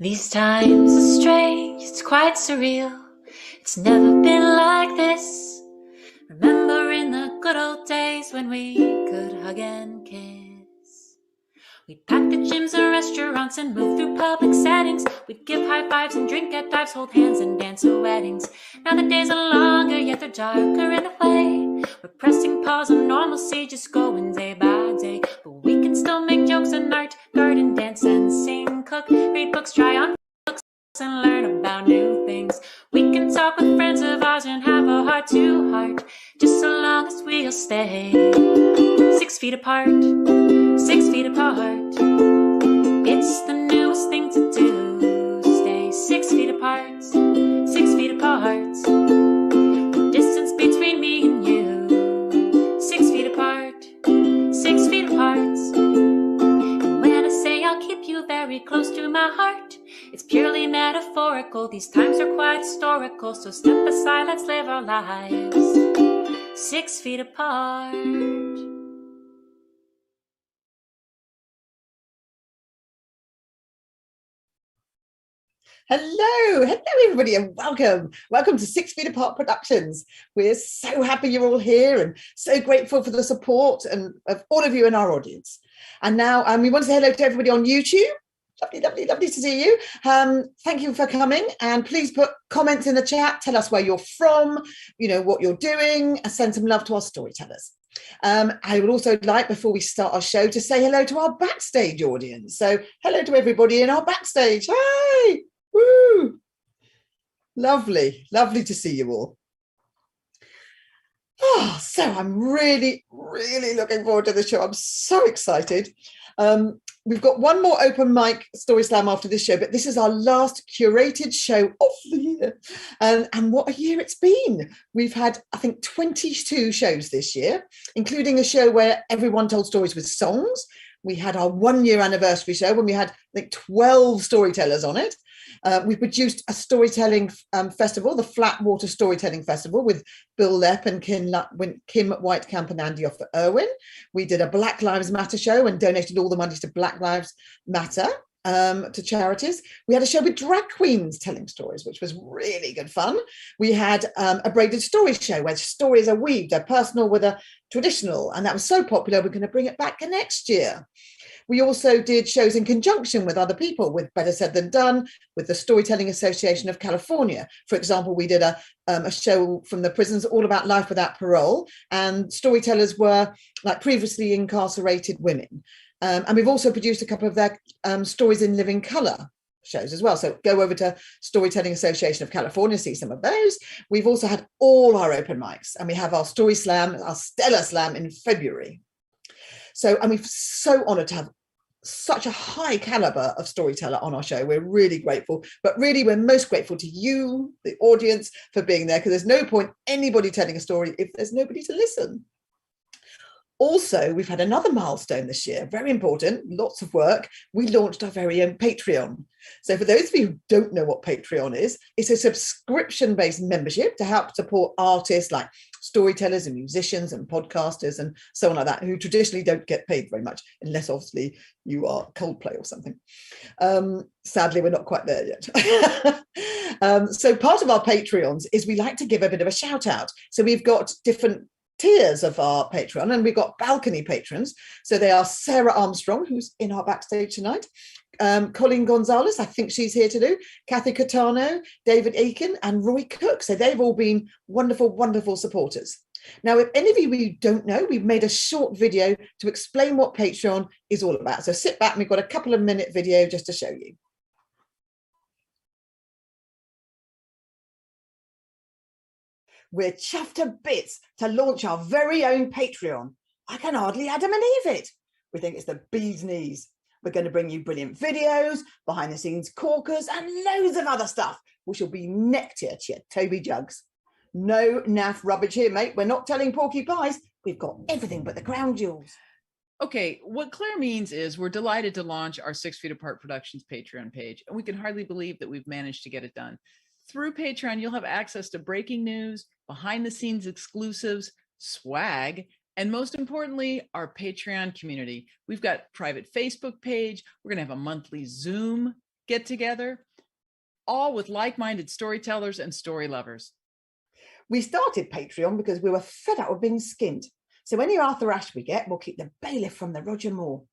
These times are strange, it's quite surreal. It's never been like this. Remember in the good old days when we could hug and kiss. We'd pack the gyms and restaurants and move through public settings. We'd give high fives and drink at dives, hold hands and dance at weddings. Now the days are longer, yet they're darker in a way. We're pressing pause on normalcy, just going day by day. But we can still make jokes and art, garden, dance and sing, cook, read books, try on books and learn about new things. We can talk with friends of ours and have a heart to heart, just so long as we'll stay 6 feet apart, 6 feet apart. It's the newest thing to do. Stay 6 feet apart, 6 feet apart. The distance between me and you, 6 feet apart, 6 feet apart. And when I say I'll keep you very close to my heart, it's purely metaphorical. These times are quite historical, so step aside, let's live our lives 6 feet apart. Hello everybody, and welcome to 6 Feet Apart Productions. We're so happy you're all here and so grateful for the support and of all of you in our audience. And now we want to say hello to everybody on YouTube. Lovely to see you. Thank you for coming, and please put comments in the chat. Tell us where you're from, what you're doing, and send some love to our storytellers. I would also like, before we start our show, to say hello to our backstage audience. So hello to everybody in our backstage. Hi. Woo! Lovely to see you all. So I'm really looking forward to the show. I'm so excited. We've got one more open mic story slam after this show, but this is our last curated show of the year. And what a year it's been. We've had, I think, 22 shows this year, including a show where everyone told stories with songs. We had our 1 year anniversary show when we had, I think, 12 storytellers on it. We produced a storytelling festival, the Flatwater Storytelling Festival, with Bill Lepp and Kim Whitecamp and Andy Offer Irwin. We did a Black Lives Matter show and donated all the money to Black Lives Matter to charities. We had a show with drag queens telling stories, which was really good fun. We had a braided story show where stories are weaved, they're personal with a traditional, and that was so popular we're going to bring it back next year. We also did shows in conjunction with other people, with Better Said Than Done, with the Storytelling Association of California. For example, we did a show from the prisons all about life without parole, and storytellers were like previously incarcerated women. And we've also produced a couple of their Stories in Living Color shows as well. So go over to Storytelling Association of California, see some of those. We've also had all our open mics, and we have our Story Slam, our Stellar Slam in February. So, and we're so honoured to have such a high caliber of storyteller on our show. We're really grateful, but really we're most grateful to you, the audience, for being there, because there's no point anybody telling a story if there's nobody to listen. Also, we've had another milestone this year, very important, lots of work. We launched our very own Patreon. So for those of you who don't know what Patreon is, it's a subscription-based membership to help support artists like storytellers and musicians and podcasters and so on like that, who traditionally don't get paid very much, unless obviously you are Coldplay or something. Sadly, we're not quite there yet. So part of our Patreons is we like to give a bit of a shout out. So we've got different tiers of our Patreon, and we've got balcony patrons. So they are Sarah Armstrong, who's in our backstage tonight, Colleen Gonzalez, I think she's here to do, Kathy Catano, David Aiken, and Roy Cook. So they've all been wonderful supporters. Now, if any of you don't know, we've made a short video to explain what Patreon is all about. So sit back, and we've got a couple of minute video just to show you. We're chuffed to bits to launch our very own Patreon. I can hardly believe it. We think it's the bee's knees. We're going to bring you brilliant videos, behind the scenes corkers, and loads of other stuff, which will be nectar to your Toby jugs. No naff rubbish here, mate. We're not telling porky pies. We've got everything but the crown jewels. Okay, what Claire means is we're delighted to launch our 6 Feet Apart Productions Patreon page, and we can hardly believe that we've managed to get it done. Through Patreon, you'll have access to breaking news, behind-the-scenes exclusives, swag, and most importantly, our Patreon community. We've got a private Facebook page. We're going to have a monthly Zoom get together, all with like-minded storytellers and story lovers. We started Patreon because we were fed up with being skinned. So any Arthur Ashe we get, we'll keep the bailiff from the Roger Moore.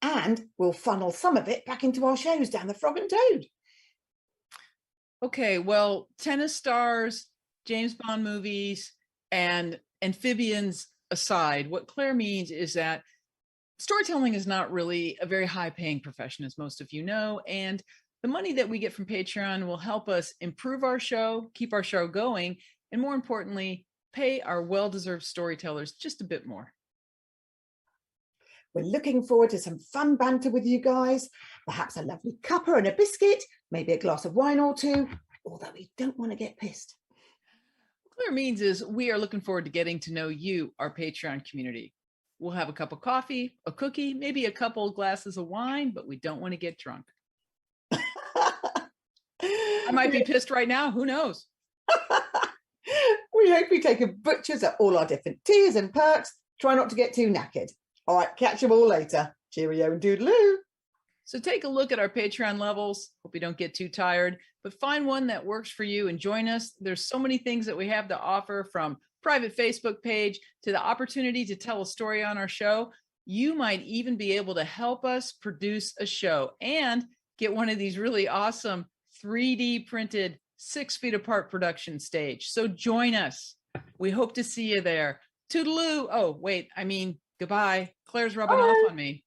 And we'll funnel some of it back into our shows down the Frog and Toad. Okay, well, tennis stars, James Bond movies, and amphibians aside, what Claire means is that storytelling is not really a very high-paying profession, as most of you know, and the money that we get from Patreon will help us improve our show, keep our show going, and more importantly, pay our well-deserved storytellers just a bit more. We're looking forward to some fun banter with you guys, perhaps a lovely cuppa and a biscuit, maybe a glass of wine or two, although we don't want to get pissed. What Claire means is we are looking forward to getting to know you, our Patreon community. We'll have a cup of coffee, a cookie, maybe a couple of glasses of wine, but we don't want to get drunk. I might be pissed right now. Who knows? We hope you take a butcher's at all our different tiers and perks. Try not to get too knackered. All right, catch you all later. Cheerio and doodaloo. So take a look at our Patreon levels. Hope you don't get too tired, but find one that works for you and join us. There's so many things that we have to offer, from private Facebook page to the opportunity to tell a story on our show. You might even be able to help us produce a show and get one of these really awesome 3D printed 6 feet apart production stage. So join us. We hope to see you there. Toodaloo. Oh, wait, I mean, goodbye. Claire's rubbing off on me.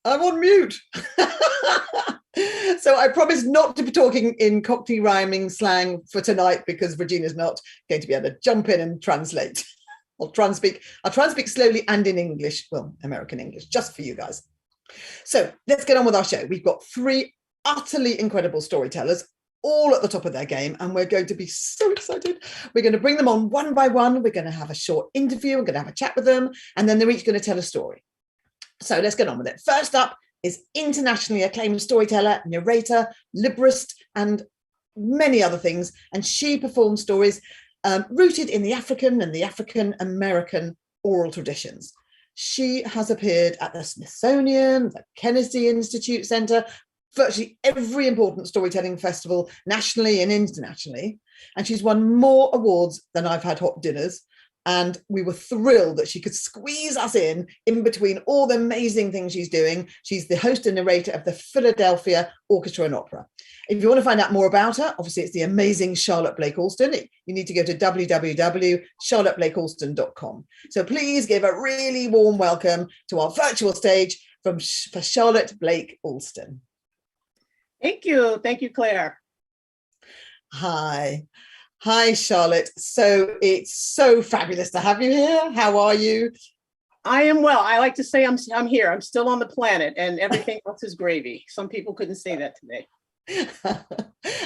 I'm on mute. So I promise not to be talking in Cockney rhyming slang for tonight, because Regina's not going to be able to jump in and translate. I'll try and speak slowly and in English, well, American English, just for you guys. So let's get on with our show. We've got 3 utterly incredible storytellers, all at the top of their game, and we're going to be so excited. We're going to bring them on one by one. We're going to have a short interview. We're going to have a chat with them, and then they're each going to tell a story. So let's get on with it. First up is internationally acclaimed storyteller, narrator, librist, and many other things. And she performs stories rooted in the African and the African American oral traditions. She has appeared at the Smithsonian, the Hennessy Institute Center, virtually every important storytelling festival nationally and internationally. And she's won more awards than I've had hot dinners. And we were thrilled that she could squeeze us in between all the amazing things she's doing. She's the host and narrator of the Philadelphia Orchestra and Opera. If you want to find out more about her, obviously it's the amazing Charlotte Blake Alston. You need to go to www.charlotteblakealston.com. So please give a really warm welcome to our virtual stage for Charlotte Blake Alston. Thank you. Thank you, Claire. Hi, Charlotte. So it's so fabulous to have you here. How are you? I am well. I like to say I'm here. I'm still on the planet, and everything else is gravy. Some people couldn't say that today.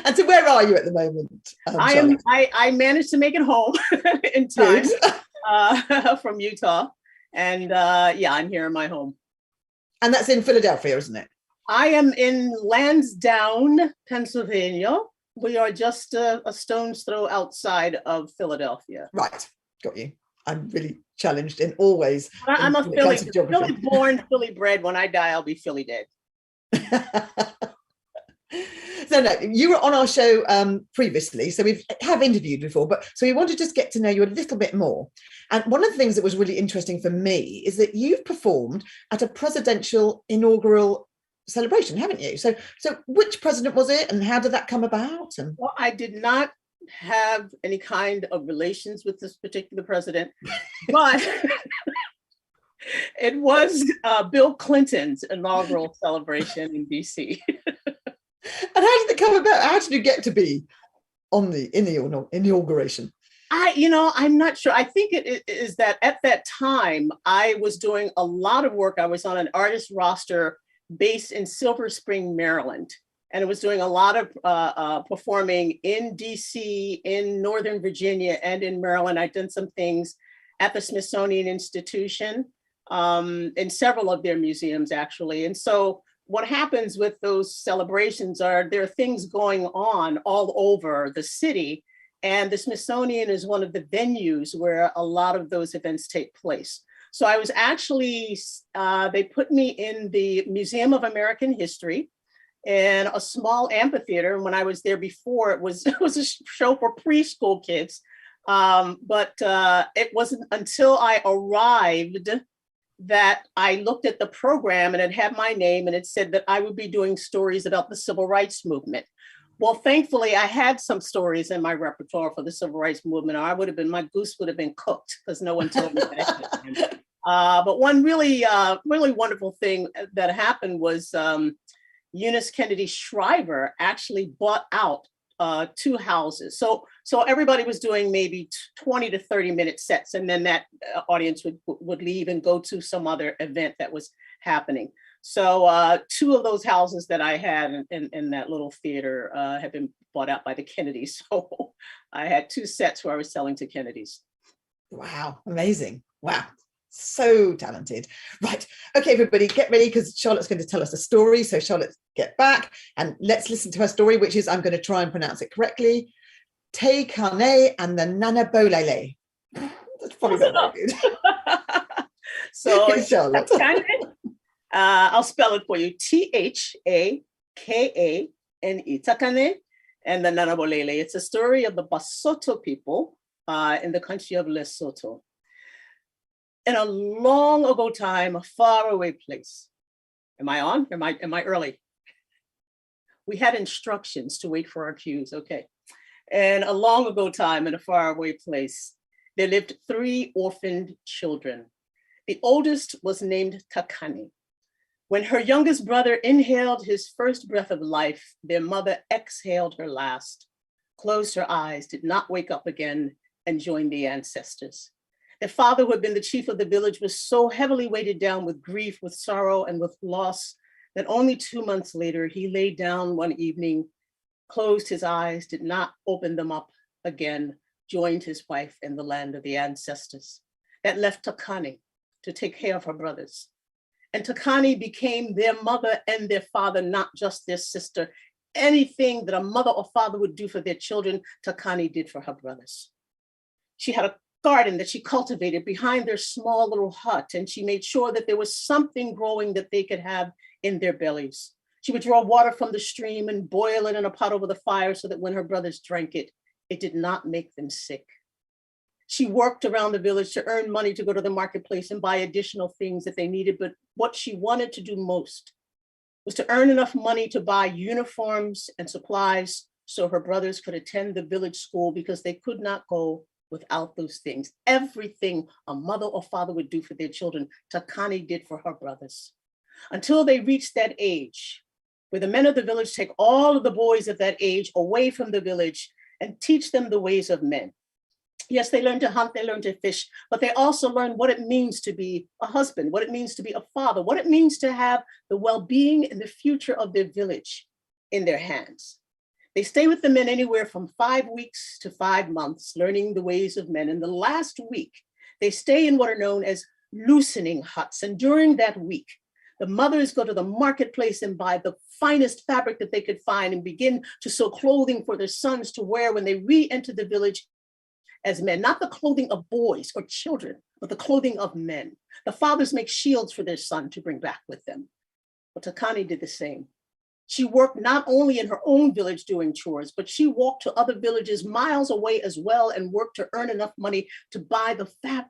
And so where are you at the moment? I managed to make it home in time from Utah. And I'm here in my home. And that's in Philadelphia, isn't it? I am in Lansdowne, Pennsylvania. We are just a stone's throw outside of Philadelphia. Right, got you. I'm really challenged in all ways. I'm a Philly born, Philly bred. When I die, I'll be Philly dead. So no, you were on our show previously, so we have interviewed before, but so we want to just get to know you a little bit more. And one of the things that was really interesting for me is that you've performed at a presidential inaugural celebration, haven't you? So which president was it, and how did that come about? And well, I did not have any kind of relations with this particular president, but it was Bill Clinton's inaugural celebration in DC. And how did it come about? How did you get to be in the inauguration? I'm not sure. I think it is that at that time I was doing a lot of work. I was on an artist roster based in Silver Spring, Maryland. And it was doing a lot of performing in DC, in Northern Virginia, and in Maryland. I'd done some things at the Smithsonian Institution, in several of their museums, actually. And so what happens with those celebrations are there are things going on all over the city, and the Smithsonian is one of the venues where a lot of those events take place. So I was actually, they put me in the Museum of American History in a small amphitheater. And when I was there before, it was a show for preschool kids. But it wasn't until I arrived that I looked at the program and it had my name and it said that I would be doing stories about the civil rights movement. Well, thankfully, I had some stories in my repertoire for the civil rights movement, or my goose would have been cooked because no one told me that. But one really wonderful thing that happened was Eunice Kennedy Shriver actually bought out 2 houses. So everybody was doing maybe 20 to 30-minute sets, and then that audience would leave and go to some other event that was happening. So 2 of those houses that I had in that little theater had been bought out by the Kennedys. So I had 2 sets where I was selling to Kennedys. Wow, amazing. Wow. So talented. Right. Okay, everybody, get ready because Charlotte's going to tell us a story. So Charlotte, get back and let's listen to her story, which is, I'm going to try and pronounce it correctly, Te Kane and the Nanabolele. That's probably not very good. So Charlotte. I'll spell it for you. Thakane, Takane, and the Nanabolele. It's a story of the Basotho people in the country of Lesotho. In a long ago time, a faraway place. Am I on? Am I early? We had instructions to wait for our cues. Okay. And a long ago time in a faraway place, there lived 3 orphaned children. The oldest was named Takane. When her youngest brother inhaled his first breath of life, their mother exhaled her last, closed her eyes, did not wake up again, and joined the ancestors. Their father, who had been the chief of the village, was so heavily weighted down with grief, with sorrow, and with loss that only 2 months later, he lay down one evening, closed his eyes, did not open them up again, joined his wife in the land of the ancestors. That left Takane to take care of her brothers. And Takane became their mother and their father, not just their sister. Anything that a mother or father would do for their children, Takane did for her brothers. She had a garden that she cultivated behind their small little hut, and she made sure that there was something growing that they could have in their bellies. She would draw water from the stream and boil it in a pot over the fire so that when her brothers drank it, it did not make them sick. She worked around the village to earn money to go to the marketplace and buy additional things that they needed, but what she wanted to do most was to earn enough money to buy uniforms and supplies so her brothers could attend the village school, because they could not go without those things. Everything a mother or father would do for their children, Takane did for her brothers, until they reached that age where the men of the village take all of the boys of that age away from the village and teach them the ways of men. Yes, they learn to hunt, they learn to fish, but they also learn what it means to be a husband, what it means to be a father, what it means to have the well-being and the future of their village in their hands. They stay with the men anywhere from 5 weeks to 5 months, learning the ways of men. In the last week, they stay in what are known as loosening huts. And during that week, the mothers go to the marketplace and buy the finest fabric that they could find and begin to sew clothing for their sons to wear when they re-enter the village as men, not the clothing of boys or children, but the clothing of men. The fathers make shields for their son to bring back with them. But Takane did the same. She worked not only in her own village doing chores, but she walked to other villages miles away as well and worked to earn enough money to buy the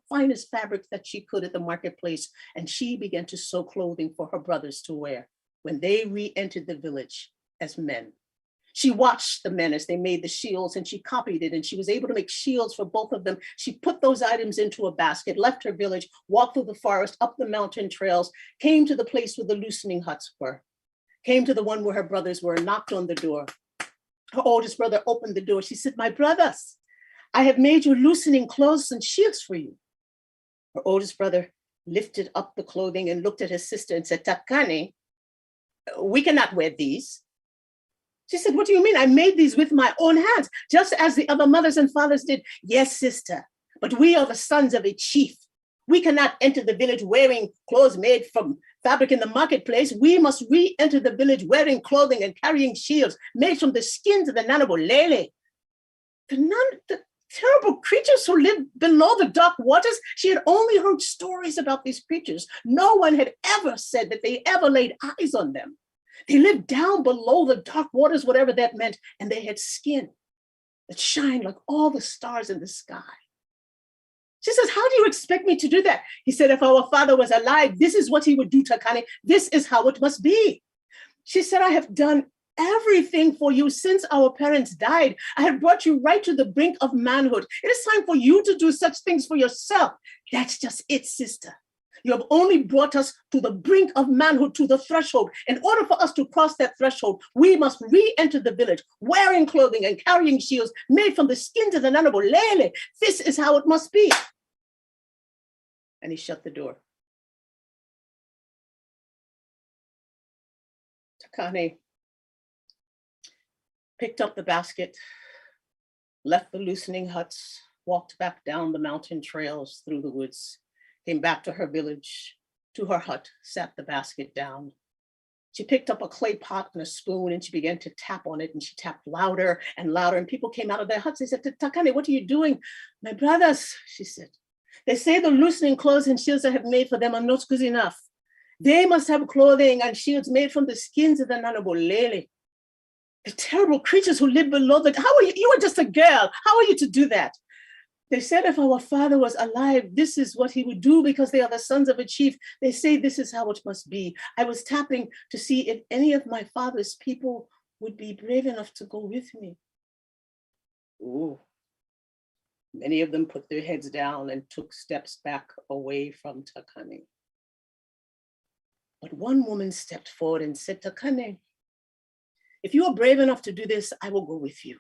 finest fabrics that she could at the marketplace. And she began to sew clothing for her brothers to wear when they re-entered the village as men. She watched the men as they made the shields and she copied it, and she was able to make shields for both of them. She put those items into a basket, left her village, walked through the forest, up the mountain trails, came to the place where the loosening huts were, came to the one where her brothers were, knocked on the door. Her oldest brother opened the door. She said, "My brothers, I have made you loosening clothes and shields for you." Her oldest brother lifted up the clothing and looked at his sister and said, "Takane, we cannot wear these." She said, "What do you mean? I made these with my own hands, just as the other mothers and fathers did." "Yes, sister, but we are the sons of a chief. We cannot enter the village wearing clothes made from fabric in the marketplace. We must re-enter the village wearing clothing and carrying shields made from the skins of the Nanabolele. The terrible creatures who live below the dark waters. She had only heard stories about these creatures. No one had ever said that they ever laid eyes on them. They lived down below the dark waters, whatever that meant, and they had skin that shined like all the stars in the sky. She says, how do you expect me to do that? He said, if our father was alive, this is what he would do, Takane. This is how it must be. She said, I have done everything for you since our parents died. I have brought you right to the brink of manhood. It is time for you to do such things for yourself. That's just it, sister. You have only brought us to the brink of manhood, to the threshold. In order for us to cross that threshold, we must re-enter the village, wearing clothing and carrying shields made from the skins of the Nanabolele. This is how it must be. And he shut the door. Takane picked up the basket, left the loosening huts, walked back down the mountain trails through the woods, came back to her village, to her hut, sat the basket down. She picked up a clay pot and a spoon and she began to tap on it, and she tapped louder and louder, and people came out of their huts. They said, Takane, what are you doing? My brothers, she said. They say the loosening clothes and shields I have made for them are not good enough. They must have clothing and shields made from the skins of the Nanabolele. The terrible creatures who live below the, how are you? You are just a girl. How are you to do that? They said if our father was alive, this is what he would do because they are the sons of a chief. They say this is how it must be. I was tapping to see if any of my father's people would be brave enough to go with me. Ooh. Many of them put their heads down and took steps back away from Takane. But one woman stepped forward and said, Takane, if you are brave enough to do this, I will go with you.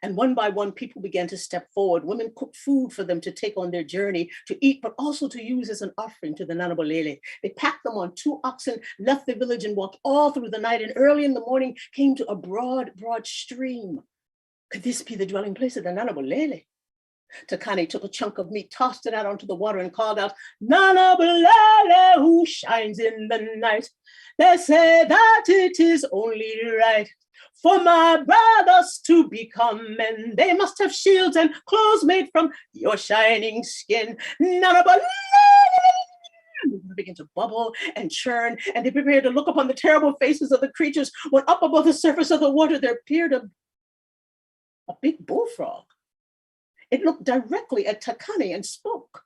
And one by one, people began to step forward. Women cooked food for them to take on their journey, to eat, but also to use as an offering to the Nanabolele. They packed them on 2 oxen, left the village and walked all through the night, and early in the morning came to a broad stream. Could this be the dwelling place of the Nanabolele? Takane took a chunk of meat, tossed it out onto the water and called out, Nanabolele, who shines in the night. They say that it is only right for my brothers to become men. They must have shields and clothes made from your shining skin. Nanabolele began to bubble and churn, and they prepared to look upon the terrible faces of the creatures when up above the surface of the water there appeared a big bullfrog. It looked directly at Takane and spoke.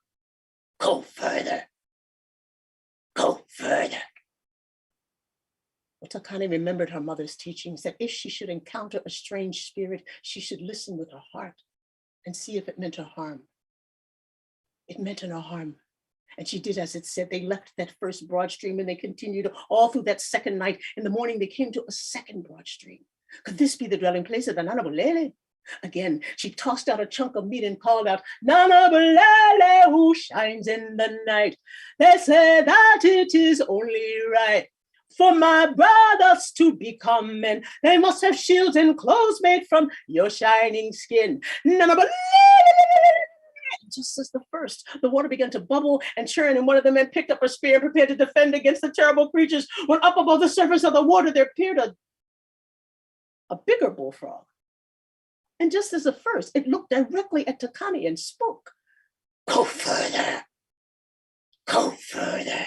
Go further. Go further. Well, Takane remembered her mother's teachings that if she should encounter a strange spirit, she should listen with her heart and see if it meant her harm. It meant her no harm. And she did as it said. They left that first broad stream and they continued all through that second night. In the morning, they came to a second broad stream. Could this be the dwelling place of the Nanabolele? Again, she tossed out a chunk of meat and called out, Nanabolele, who shines in the night. They say that it is only right for my brothers to become men. They must have shields and clothes made from your shining skin. Nanabolele. Just as the first, the water began to bubble and churn, and one of the men picked up a spear and prepared to defend against the terrible creatures. When up above the surface of the water, there appeared a bigger bullfrog. And just as the first, it looked directly at Takane and spoke. Go further. Go further.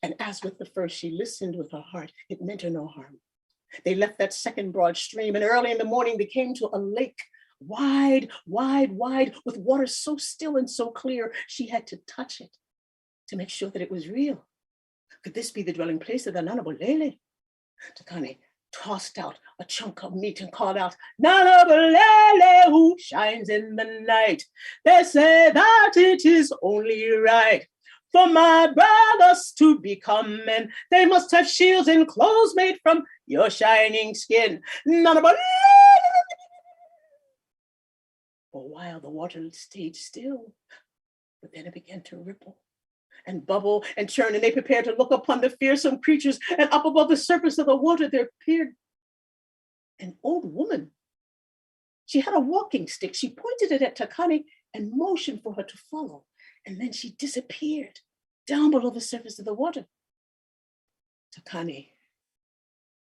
And as with the first, she listened with her heart. It meant her no harm. They left that second broad stream, and early in the morning, they came to a lake, wide, wide, wide, with water so still and so clear, she had to touch it to make sure that it was real. Could this be the dwelling place of the Nanabolele? Takane tossed out a chunk of meat and called out, Nanabolele, who shines in the night. They say that it is only right for my brothers to become men. They must have shields and clothes made from your shining skin. Nanabolele. For a while, the water stayed still, but then it began to ripple and bubble and churn, and they prepared to look upon the fearsome creatures, and up above the surface of the water there appeared an old woman. She had a walking stick. She pointed it at Takane and motioned for her to follow. and then she disappeared down below the surface of the water. Takane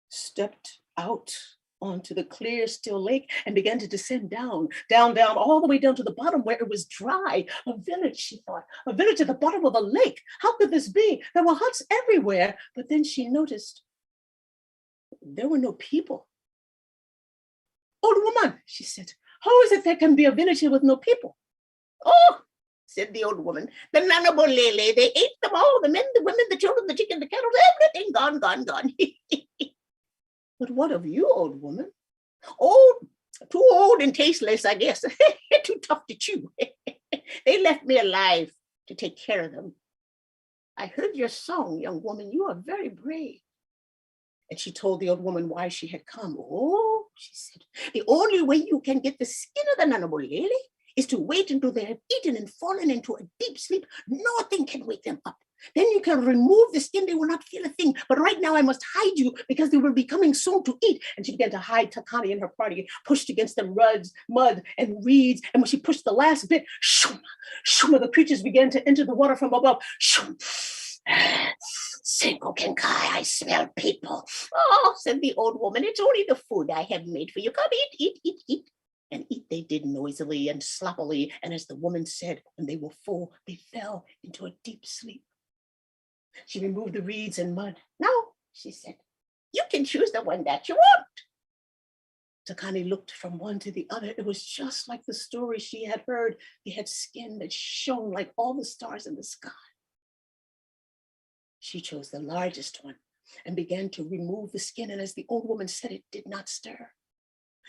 stepped out onto the clear, still lake and began to descend down, all the way down to the bottom where it was dry. A village, she thought, a village at the bottom of a lake. How could this be? There were huts everywhere. But then she noticed there were no people. Old woman, she said, how is it there can be a village here with no people? Oh, said the old woman, the Nanabolele, they ate them all, the men, the women, the children, the chicken, the cattle, everything gone, gone, gone. But what of you, old woman? Old, too old and tasteless, I guess. Too tough to chew. They left me alive to take care of them. I heard your song, young woman. You are very brave. And she told the old woman why she had come. Oh, she said, the only way you can get the skin of the Nanabolele is to wait until they have eaten and fallen into a deep sleep. Nothing can wake them up. Then you can remove the skin, they will not feel a thing. But right now I must hide you because they will be coming soon to eat. And she began to hide Takane and her party, pushed against them mud and reeds. And when she pushed the last bit, shoom, shoom, the creatures began to enter the water from above. Shoom. Senko Kenkai, I smell people. Oh, said the old woman, it's only the food I have made for you. Come eat, eat, eat, eat. And eat they did noisily and sloppily. And as the woman said, when they were full, they fell into a deep sleep. She removed the reeds and mud. Now, she said, you can choose the one that you want. Takane looked from one to the other. It was just like the story she had heard. They had skin that shone like all the stars in the sky. She chose the largest one and began to remove the skin. And as the old woman said, it did not stir.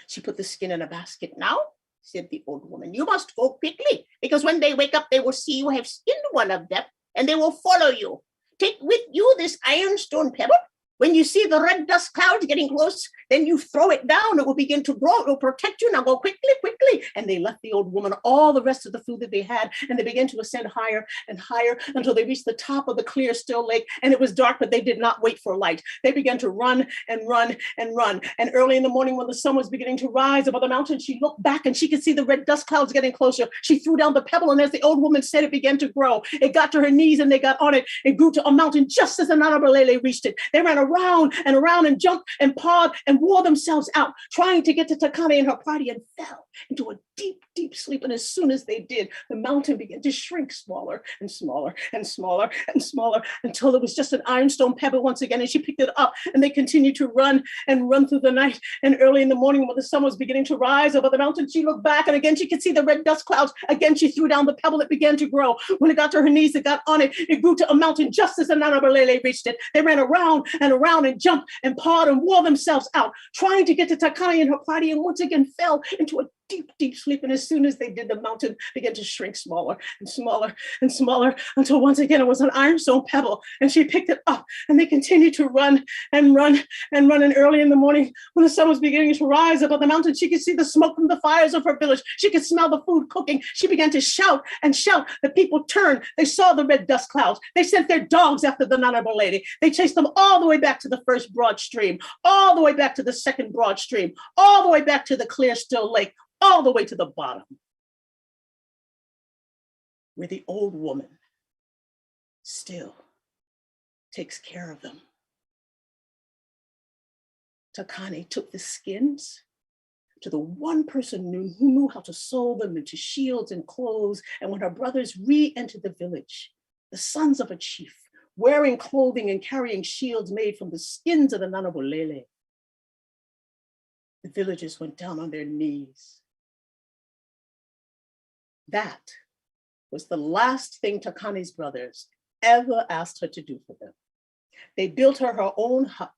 She put the skin in a basket. Now, said the old woman, you must go quickly because when they wake up, they will see you have skinned one of them and they will follow you. Take with you this ironstone pebble. When you see the red dust clouds getting close, then you throw it down. It will begin to grow. It will protect you. Now go quickly, quickly. And they left the old woman all the rest of the food that they had. And they began to ascend higher and higher until they reached the top of the clear, still lake. And it was dark, but they did not wait for light. They began to run and run and run. And early in the morning, when the sun was beginning to rise above the mountain, she looked back and she could see the red dust clouds getting closer. She threw down the pebble. And as the old woman said, it began to grow. It got to her knees and they got on it. It grew to a mountain just as the Nanabolele reached it. They ran around and jumped and pawed and wore themselves out, trying to get to Takane and her party, and fell into a deep, deep sleep. And as soon as they did, the mountain began to shrink smaller and smaller and smaller and smaller until it was just an ironstone pebble once again. And she picked it up and they continued to run and run through the night. And early in the morning, when the sun was beginning to rise above the mountain, she looked back and again she could see the red dust clouds. Again, she threw down the pebble. It began to grow. When it got to her knees, it got on it. It grew to a mountain just as the Nanabolele reached it. They ran around and jumped and pawed and wore themselves out, trying to get to Takane and her party, and once again fell into a deep, deep sleep. And as soon as they did, the mountain began to shrink smaller and smaller and smaller until once again it was an ironstone pebble. And she picked it up and they continued to run and run and run. And early in the morning, when the sun was beginning to rise above the mountain, she could see the smoke from the fires of her village. She could smell the food cooking. She began to shout and shout. The people turned. They saw the red dust clouds. They sent their dogs after the Nanabolele. They chased them all the way back to the first broad stream, all the way back to the second broad stream, all the way back to the clear, still lake, all the way to the bottom, where the old woman still takes care of them. Takane took the skins to the one person who knew how to sew them into shields and clothes. And when her brothers re-entered the village, the sons of a chief, wearing clothing and carrying shields made from the skins of the Nanabolele, the villagers went down on their knees. That was the last thing Takane's brothers ever asked her to do for them. They built her her own hut,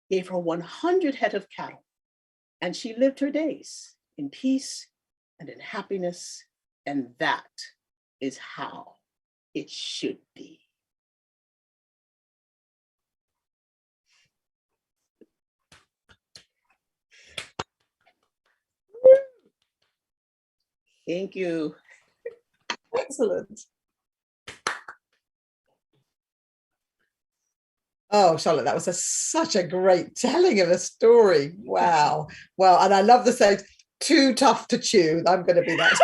gave her 100 head of cattle, and she lived her days in peace and in happiness, and that is how it should be. Thank you. Excellent. Oh, Charlotte, that was such a great telling of a story. Wow. Well, and I love the saying, too tough to chew. I'm going to be that.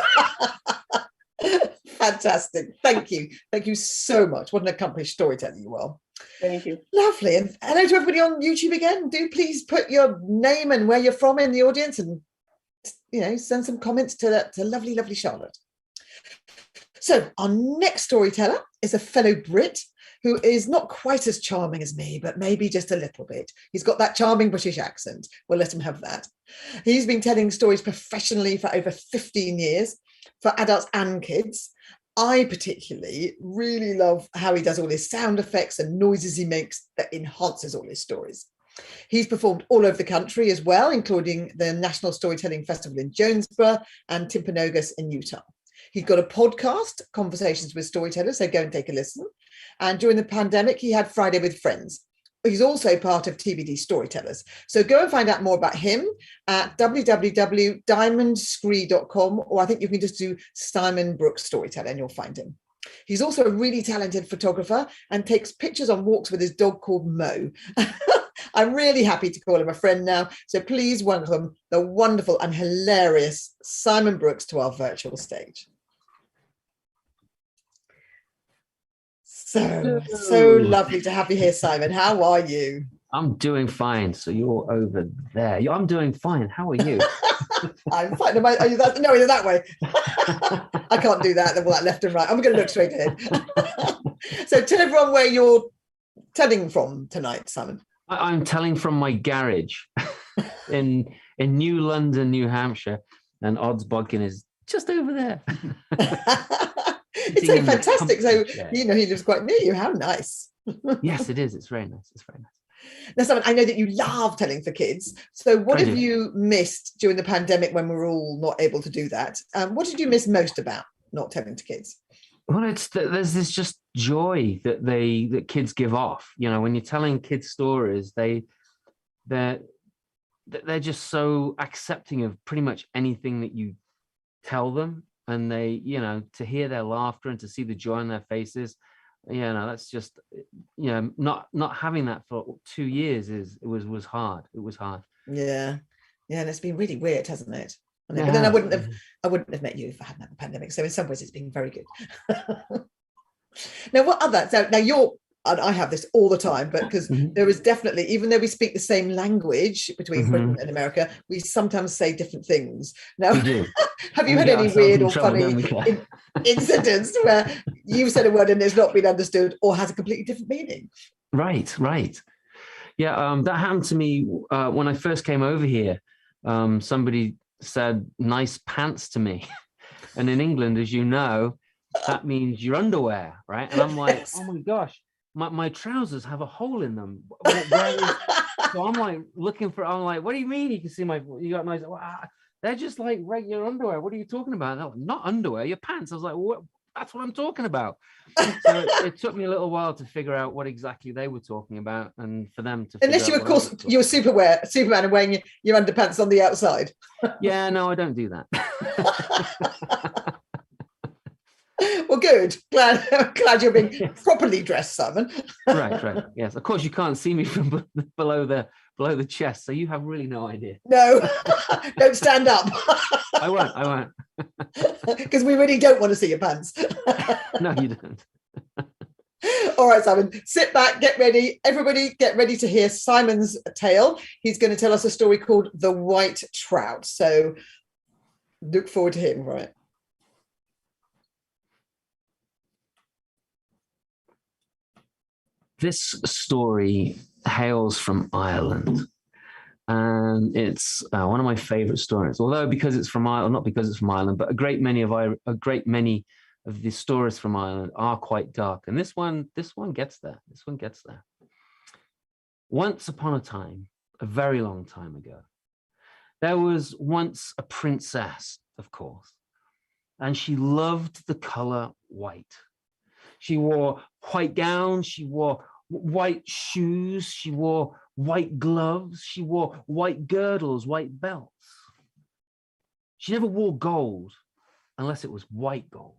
Fantastic. Thank you. Thank you so much. What an accomplished storyteller you are. Thank you. Lovely. And hello to everybody on YouTube again. Do please put your name and where you're from in the audience, and send some comments to lovely, lovely Charlotte. So our next storyteller is a fellow Brit who is not quite as charming as me, but maybe just a little bit. He's got that charming British accent. We'll let him have that. He's been telling stories professionally for over 15 years for adults and kids. I particularly really love how he does all his sound effects and noises he makes that enhances all his stories. He's performed all over the country as well, including the National Storytelling Festival in Jonesboro and Timpanogos in Utah. He's got a podcast, Conversations with Storytellers, so go and take a listen. And during the pandemic, he had Friday with Friends. He's also part of TBD Storytellers. So go and find out more about him at www.diamondscree.com, or I think you can just do Simon Brooks Storyteller and you'll find him. He's also a really talented photographer and takes pictures on walks with his dog called Mo. I'm really happy to call him a friend now. So please welcome the wonderful and hilarious Simon Brooks to our virtual stage. So lovely to have you here, Simon. How are you? I'm doing fine. So you're over there. I'm doing fine. How are you? I'm fine. Are you that? No, you're that way. I can't do that. That left and right. I'm going to look straight ahead. So tell everyone where you're telling from tonight, Simon. I'm telling from my garage in New London, New Hampshire, and Odds Bodkin is just over there. It's so fantastic. So he lives quite near you. How nice. Yes, it is. It's very nice. It's very nice. Now, Simon, I know that you love telling for kids. So what have you missed during the pandemic when we were all not able to do that? What did you miss most about not telling to kids? Well, there's this just joy that kids give off. When you're telling kids stories, they're just so accepting of pretty much anything that you tell them, and they to hear their laughter and to see the joy on their faces. That's just not having that for 2 years was hard. It was hard. Yeah, and it's been really weird, hasn't it? But then I wouldn't have met you if I hadn't had the pandemic. So in some ways, it's been very good. Now, what other? So now and I have this all the time, but because there is definitely, even though we speak the same language between Britain and America, we sometimes say different things. Now, have you had any weird or funny incidents where you've said a word and it's not been understood or has a completely different meaning? Right. Yeah, that happened to me when I first came over here. Somebody said "nice pants" to me, and in England, as you know, that means your underwear, right? And I'm like, oh my gosh. My trousers have a hole in them. So I'm like I'm like, what do you mean you can see you got nice? They're just like regular underwear. What are you talking about? No, not underwear, your pants. I was like, what? That's what I'm talking about. So it took me a little while to figure out what exactly they were talking about, and for them to. Unless you, of course, you're Superman and wearing your underpants on the outside. Yeah, no, I don't do that. Well, good. Glad you're being properly dressed, Simon. Right. Yes, of course you can't see me from below the chest, so you have really no idea. No, don't stand up. I won't. Because we really don't want to see your pants. No, you don't. All right, Simon, sit back, get ready. Everybody get ready to hear Simon's tale. He's going to tell us a story called The White Trout. So look forward to hearing from it. This story hails from Ireland, and it's one of my favorite stories. Although because it's from Ireland, not because it's from Ireland, but a great many of the stories from Ireland are quite dark, and this one gets there. This one gets there. Once upon a time, a very long time ago, there was once a princess, of course, and she loved the color white. She wore white gowns, she wore white shoes, she wore white gloves, she wore white girdles, white belts. She never wore gold unless it was white gold.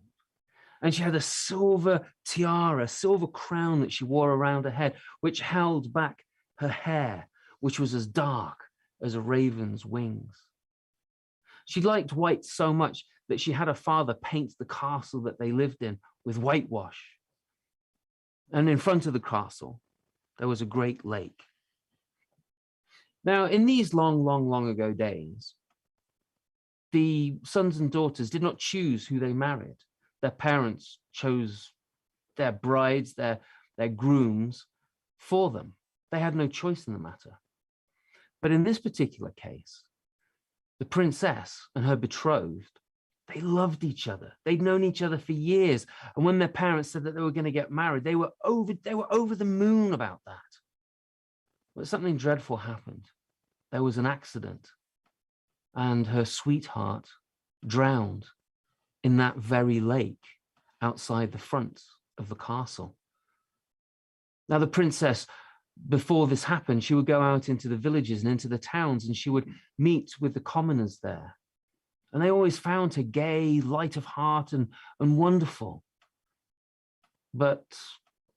And she had a silver tiara, silver crown that she wore around her head, which held back her hair, which was as dark as a raven's wings. She liked white so much that she had her father paint the castle that they lived in with whitewash. And in front of the castle, there was a great lake. Now, in these long, long, long ago days, the sons and daughters did not choose who they married. Their parents chose their brides, their grooms for them. They had no choice in the matter. But in this particular case, the princess and her betrothed, they loved each other. They'd known each other for years. And when their parents said that they were going to get married, they were over the moon about that. But something dreadful happened. There was an accident, and her sweetheart drowned in that very lake outside the front of the castle. Now, the princess, before this happened, she would go out into the villages and into the towns, and she would meet with the commoners there. And they always found her gay, light of heart, and wonderful. But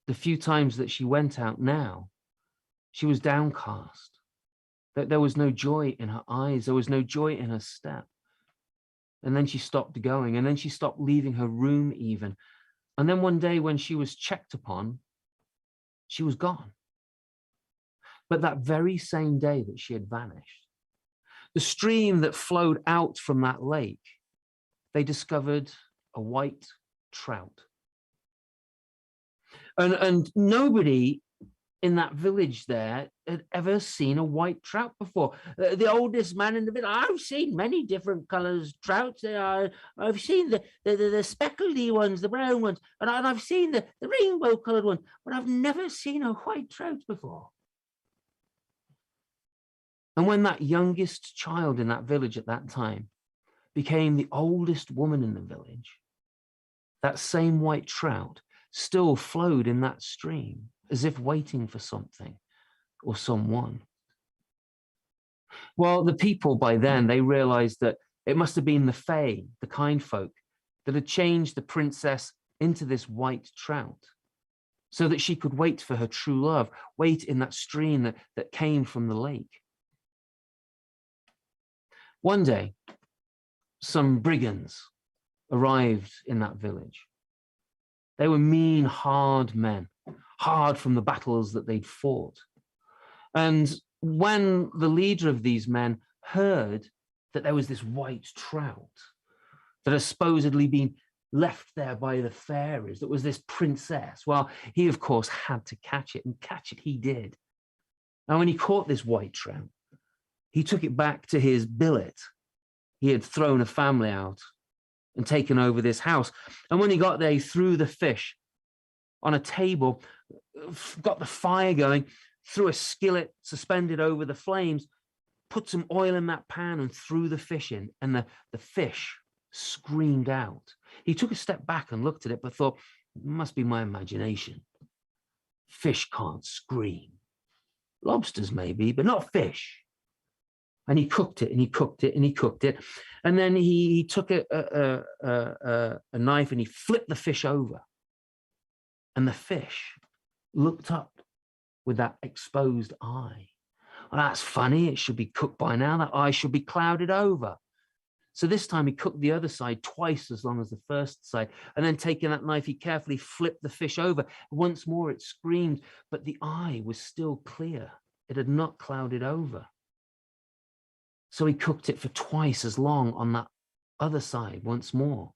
the few times that she went out now, she was downcast. That there was no joy in her eyes. There was no joy in her step. And then she stopped going, and then she stopped leaving her room even. And then one day when she was checked upon, she was gone. But that very same day that she had vanished, the stream that flowed out from that lake, they discovered a white trout. And nobody in that village there had ever seen a white trout before. The oldest man in the village, I've seen many different colors trouts. I've seen the speckledy ones, the brown ones, and I've seen the rainbow colored ones, but I've never seen a white trout before. And when that youngest child in that village at that time became the oldest woman in the village, that same white trout still flowed in that stream, as if waiting for something or someone. Well, the people by then, they realized that it must have been the fae, the kind folk, that had changed the princess into this white trout so that she could wait for her true love, wait in that stream that came from the lake. One day, some brigands arrived in that village. They were mean, hard men, hard from the battles that they'd fought. And when the leader of these men heard that there was this white trout that had supposedly been left there by the fairies, that was this princess, well, he, of course, had to catch it, and catch it he did. Now, when he caught this white trout, he took it back to his billet. He had thrown a family out and taken over this house. And when he got there, he threw the fish on a table, got the fire going, threw a skillet suspended over the flames, put some oil in that pan and threw the fish in, and the fish screamed out. He took a step back and looked at it, but thought, it must be my imagination. Fish can't scream. Lobsters maybe, but not fish. And he cooked it, and he cooked it, and he cooked it. And then he took a knife and he flipped the fish over. And the fish looked up with that exposed eye. Well, that's funny. It should be cooked by now. That eye should be clouded over. So this time he cooked the other side twice as long as the first side. And then taking that knife, he carefully flipped the fish over. Once more it screamed, but the eye was still clear. It had not clouded over. So he cooked it for twice as long on that other side once more.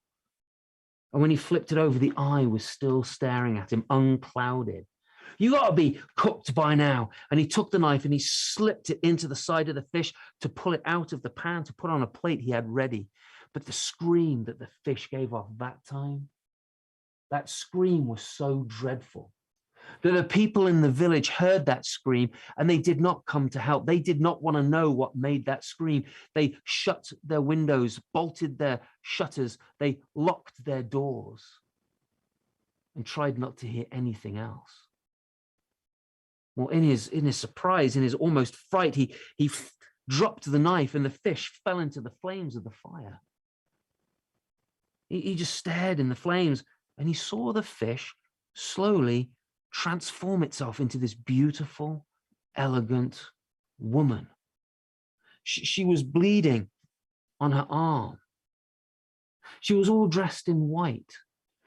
And when he flipped it over, the eye was still staring at him, unclouded. You got to be cooked by now. And he took the knife and he slipped it into the side of the fish to pull it out of the pan, to put on a plate he had ready. But the scream that the fish gave off that time, that scream was so dreadful that the people in the village heard that scream and they did not come to help. They did not want to know what made that scream. They shut their windows, bolted their shutters, they locked their doors and tried not to hear anything else. Well, in his surprise, in his almost fright, he dropped the knife and the fish fell into the flames of the fire. He just stared in the flames and he saw the fish slowly transform itself into this beautiful, elegant woman. She was bleeding on her arm. She was all dressed in white.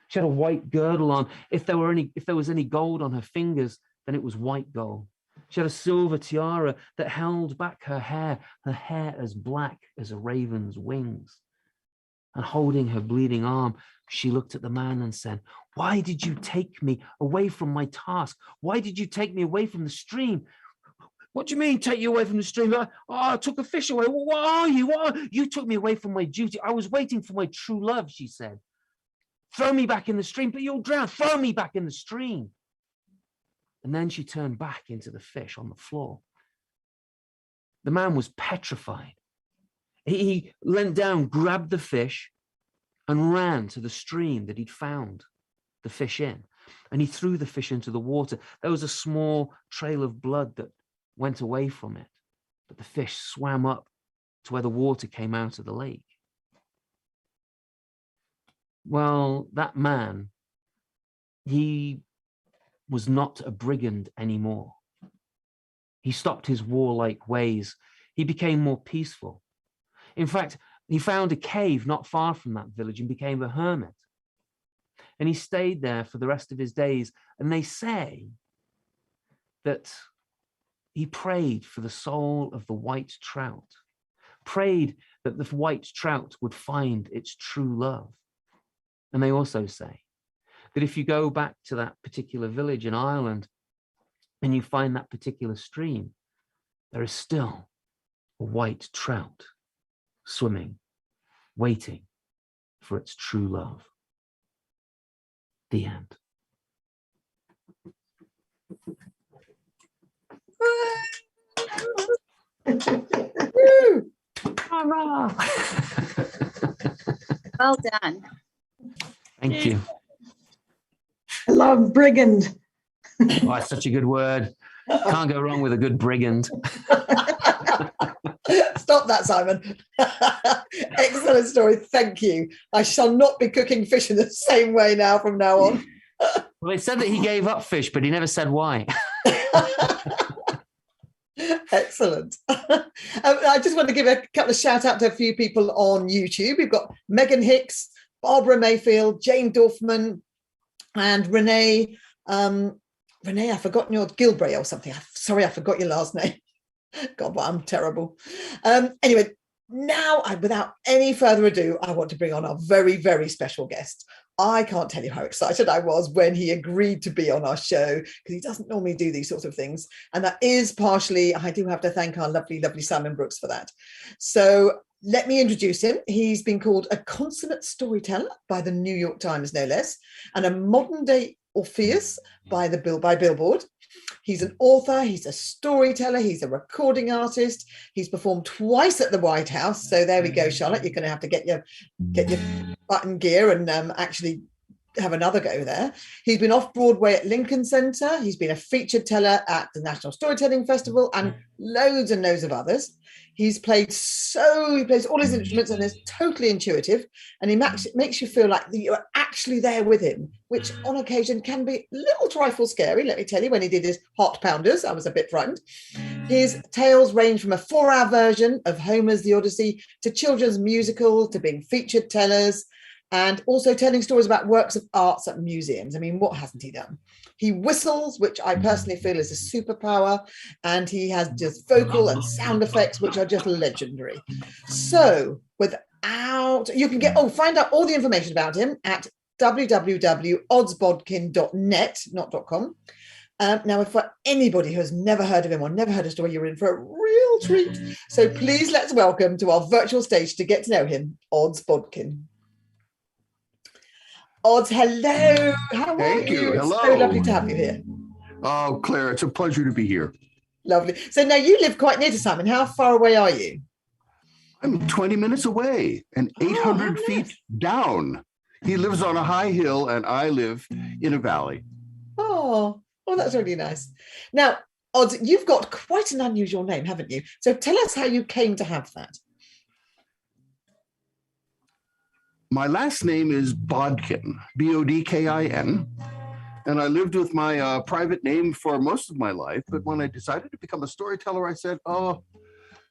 She had a white girdle on. If there was any gold on her fingers, then it was white gold. She had a silver tiara that held back her hair as black as a raven's wings. And holding her bleeding arm, she looked at the man and said, "Why did you take me away from my task? Why did you take me away from the stream?" "What do you mean, take you away from the stream?" I took a fish away." "Well, what are you? You took me away from my duty. I was waiting for my true love," she said. "Throw me back in the stream, but you'll drown. Throw me back in the stream." And then she turned back into the fish on the floor. The man was petrified. He leant down, grabbed the fish, and ran to the stream that he'd found the fish in. And he threw the fish into the water. There was a small trail of blood that went away from it, but the fish swam up to where the water came out of the lake. Well, that man, he was not a brigand anymore. He stopped his warlike ways. He became more peaceful. In fact, he found a cave not far from that village and became a hermit. And he stayed there for the rest of his days. And they say that he prayed for the soul of the white trout, prayed that the white trout would find its true love. And they also say that if you go back to that particular village in Ireland and you find that particular stream, there is still a white trout swimming, waiting for its true love. The end. Well done. Thank you. I love brigand. Oh, it's such a good word. Can't go wrong with a good brigand. Stop that, Simon. Excellent story. Thank you. I shall not be cooking fish in the same way now from now on. Well, it said that he gave up fish, but he never said why. Excellent. I just want to give a couple of shout out to a few people on YouTube. We've got Megan Hicks, Barbara Mayfield, Jane Dorfman, and Renee. Renee, I've forgotten your Gilbray or something. Sorry, I forgot your last name. God, but I'm terrible. Anyway, now, without any further ado, I want to bring on our very, very special guest. I can't tell you how excited I was when he agreed to be on our show, because he doesn't normally do these sorts of things. And that is partially, I do have to thank our lovely, lovely Simon Brooks for that. So let me introduce him. He's been called a consummate storyteller by the New York Times, no less, and a modern day Orpheus by Billboard. He's an author, he's a storyteller, he's a recording artist. He's performed twice at the White House. So there we go, Charlotte. You're going to have to get your button gear and actually have another go there. He's been off-Broadway at Lincoln Center. He's been a featured teller at the National Storytelling Festival and loads and loads of others. He plays all his instruments and is totally intuitive, and he makes you feel like you're actually there with him, which on occasion can be a little trifle scary, let me tell you. When he did his Heart Pounders, I was a bit frightened. His tales range from a 4-hour version of Homer's The Odyssey to children's musical to being featured tellers, and also telling stories about works of arts at museums. I mean, what hasn't he done? He whistles, which I personally feel is a superpower, and he has just vocal and sound effects, which are just legendary. So you can find out all the information about him at www.oddsbodkin.net, not .com. Now, for anybody who has never heard of him or never heard a story, you're in for a real treat. So please let's welcome to our virtual stage to get to know him, Odds Bodkin. Odds, hello. How are you? Thank you. Hello. It's so lovely to have you here. Oh, Claire, it's a pleasure to be here. Lovely. So now you live quite near to Simon. How far away are you? I'm 20 minutes away and 800 feet down. He lives on a high hill and I live in a valley. Oh, that's really nice. Now, Odds, you've got quite an unusual name, haven't you? So tell us how you came to have that. My last name is Bodkin, Bodkin, and I lived with my private name for most of my life. But when I decided to become a storyteller, I said, oh,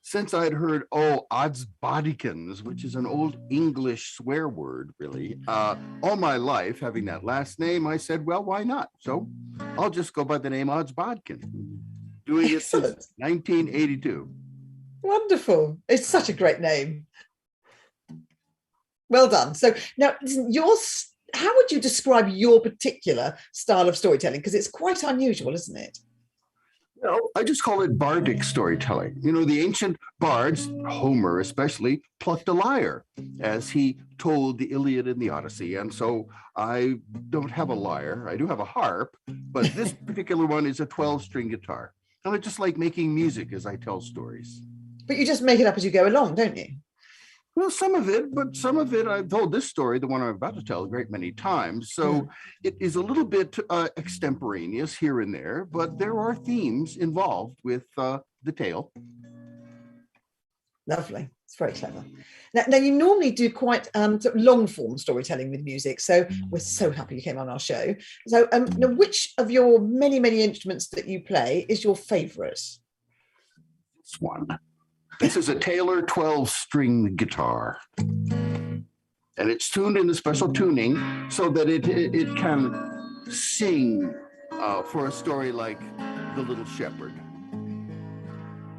since I'd heard, odds bodikins, which is an old English swear word, really, all my life, having that last name, I said, well, why not? So I'll just go by the name Odds Bodkin. Doing it Excellent. since 1982. Wonderful. It's such a great name. Well done. So now, how would you describe your particular style of storytelling? Because it's quite unusual, isn't it? I just call it Bardic Storytelling. The ancient bards, Homer especially, plucked a lyre as he told the Iliad and the Odyssey. And so I don't have a lyre. I do have a harp, but this particular one is a 12-string guitar. And I just like making music as I tell stories. But you just make it up as you go along, don't you? Well, some of it, I've told this story, the one I'm about to tell, a great many times. So it is a little bit extemporaneous here and there, but there are themes involved with the tale. Lovely. It's very clever. Now you normally do quite sort of long form storytelling with music. So we're so happy you came on our show. So now which of your many, many instruments that you play is your favorite? This one. This is a Taylor 12-string guitar, and it's tuned in a special tuning so that it can sing for a story like The Little Shepherd.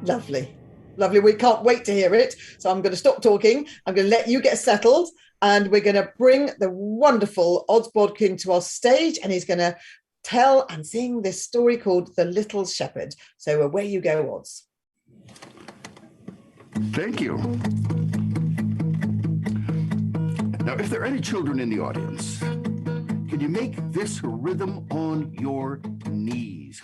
Lovely. Lovely. We can't wait to hear it. So I'm going to stop talking. I'm going to let you get settled, and we're going to bring the wonderful Odds Bodkin to our stage, and he's going to tell and sing this story called The Little Shepherd. So away you go, Odds. Thank you. Now, if there are any children in the audience, can you make this rhythm on your knees?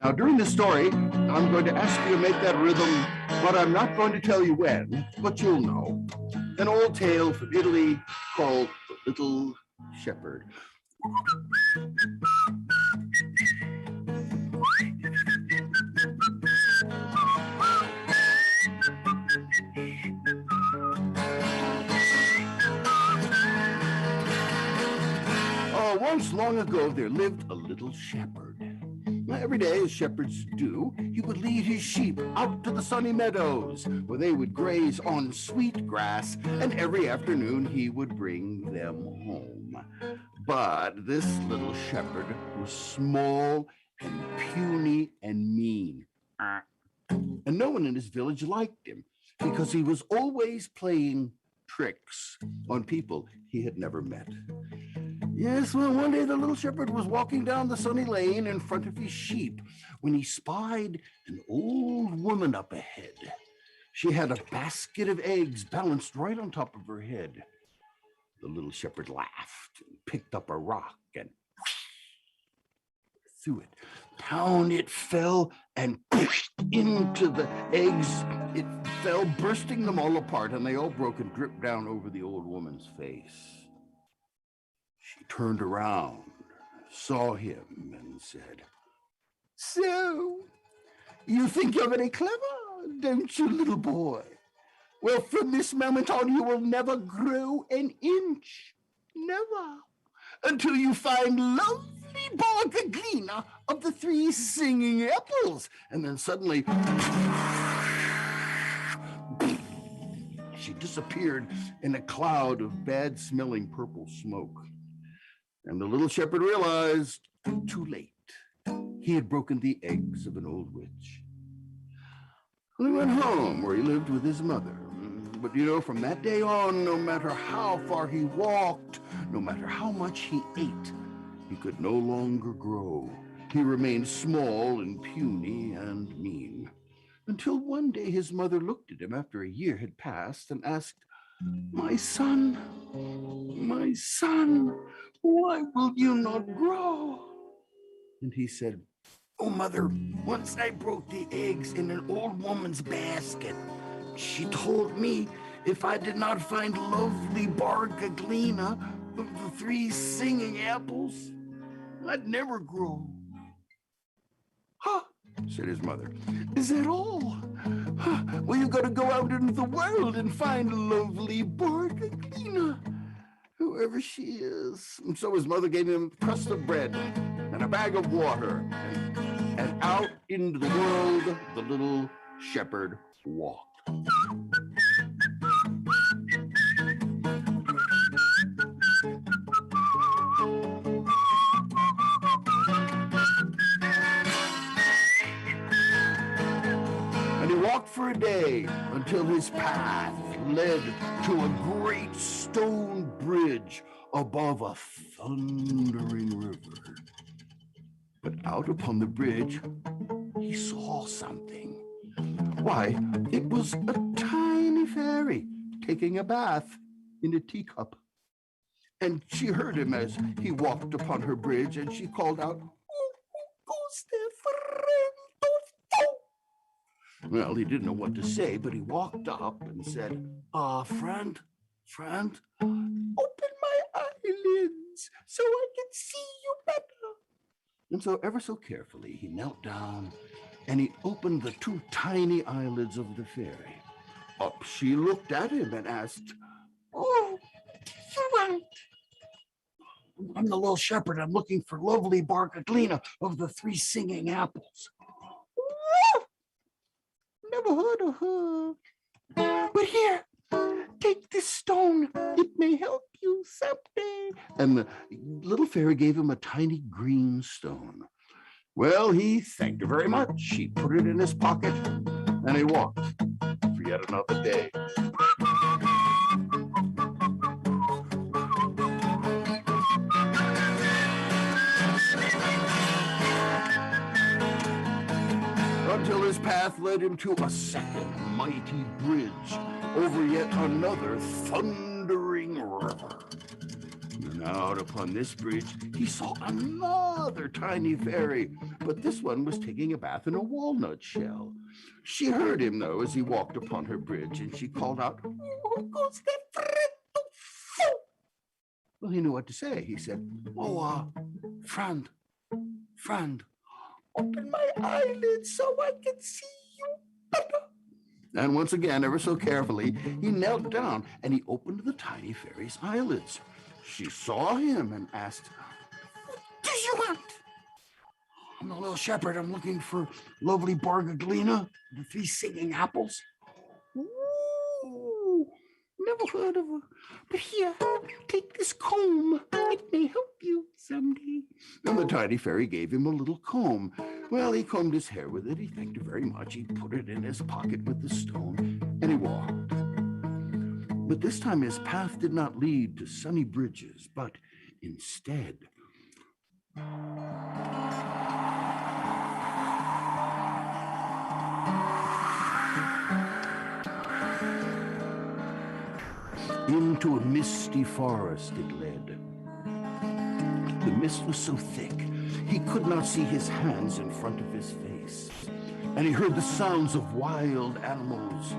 Now, during this story, I'm going to ask you to make that rhythm, but I'm not going to tell you when, but you'll know. An old tale from Italy called The Little Shepherd. Once long ago, there lived a little shepherd. Now, every day, as shepherds do, he would lead his sheep out to the sunny meadows, where they would graze on sweet grass, and every afternoon he would bring them home. But this little shepherd was small and puny and mean. And no one in his village liked him, because he was always playing tricks on people he had never met. Yes, well, one day the little shepherd was walking down the sunny lane in front of his sheep when he spied an old woman up ahead. She had a basket of eggs balanced right on top of her head. The little shepherd laughed and picked up a rock and threw it. Down it fell and into the eggs. It fell, bursting them all apart, and they all broke and dripped down over the old woman's face. She turned around, saw him, and said, "So, you think you're very clever, don't you, little boy? Well, from this moment on, you will never grow an inch. Never. Until you find lovely Bardic of the 3 singing apples." And then suddenly, she disappeared in a cloud of bad-smelling purple smoke. And the little shepherd realized, too late, he had broken the eggs of an old witch. He went home, where he lived with his mother. But from that day on, no matter how far he walked, no matter how much he ate, he could no longer grow. He remained small and puny and mean. Until one day his mother looked at him after a year had passed and asked, my son, why will you not grow?" And he said, "Oh, mother, once I broke the eggs in an old woman's basket. She told me if I did not find lovely Bardic of the 3 singing apples, I'd never grow." "Huh," said his mother. "Is that all? Huh. Well, you got to go out into the world and find lovely Bardic, whoever she is." And so his mother gave him a crust of bread and a bag of water. And and out into the world the little shepherd walked. And he walked for a day until his path led to a great stone bridge above a thundering river. But out upon the bridge, he saw something. Why, it was a tiny fairy taking a bath in a teacup. And she heard him as he walked upon her bridge, and she called out, well, he didn't know what to say, but he walked up and said, friend, open my eyelids so I can see you better. And so ever so carefully, he knelt down and he opened the two tiny eyelids of the fairy. Up she looked at him and asked, oh, friend. I'm the little shepherd. I'm looking for lovely Bardic of the three singing apples. Never heard of her. But here, take this stone. It may help you someday. And the little fairy gave him a tiny green stone. Well, he thanked her very much. He put it in his pocket and he walked for yet another day. Until his path led him to a second mighty bridge over yet another thundering river. And out upon this bridge, he saw another tiny fairy, but this one was taking a bath in a walnut shell. She heard him, though, as he walked upon her bridge, and she called out, "Who goes that friend?" Well, he knew what to say. He said, "Oh, friend, open my eyelids so I can see you better." And once again, ever so carefully, he knelt down and he opened the tiny fairy's eyelids. She saw him and asked, "What do you want?" "I'm a little shepherd. I'm looking for lovely Bardic, the three singing apples." "Ooh, never heard of her. But here, take this comb. It may help you someday." And the tiny fairy gave him a little comb. Well, he combed his hair with it. He thanked her very much. He put it in his pocket with the stone, and he walked. But this time his path did not lead to sunny bridges, but instead into a misty forest it led. The mist was so thick, he could not see his hands in front of his face, and he heard the sounds of wild animals.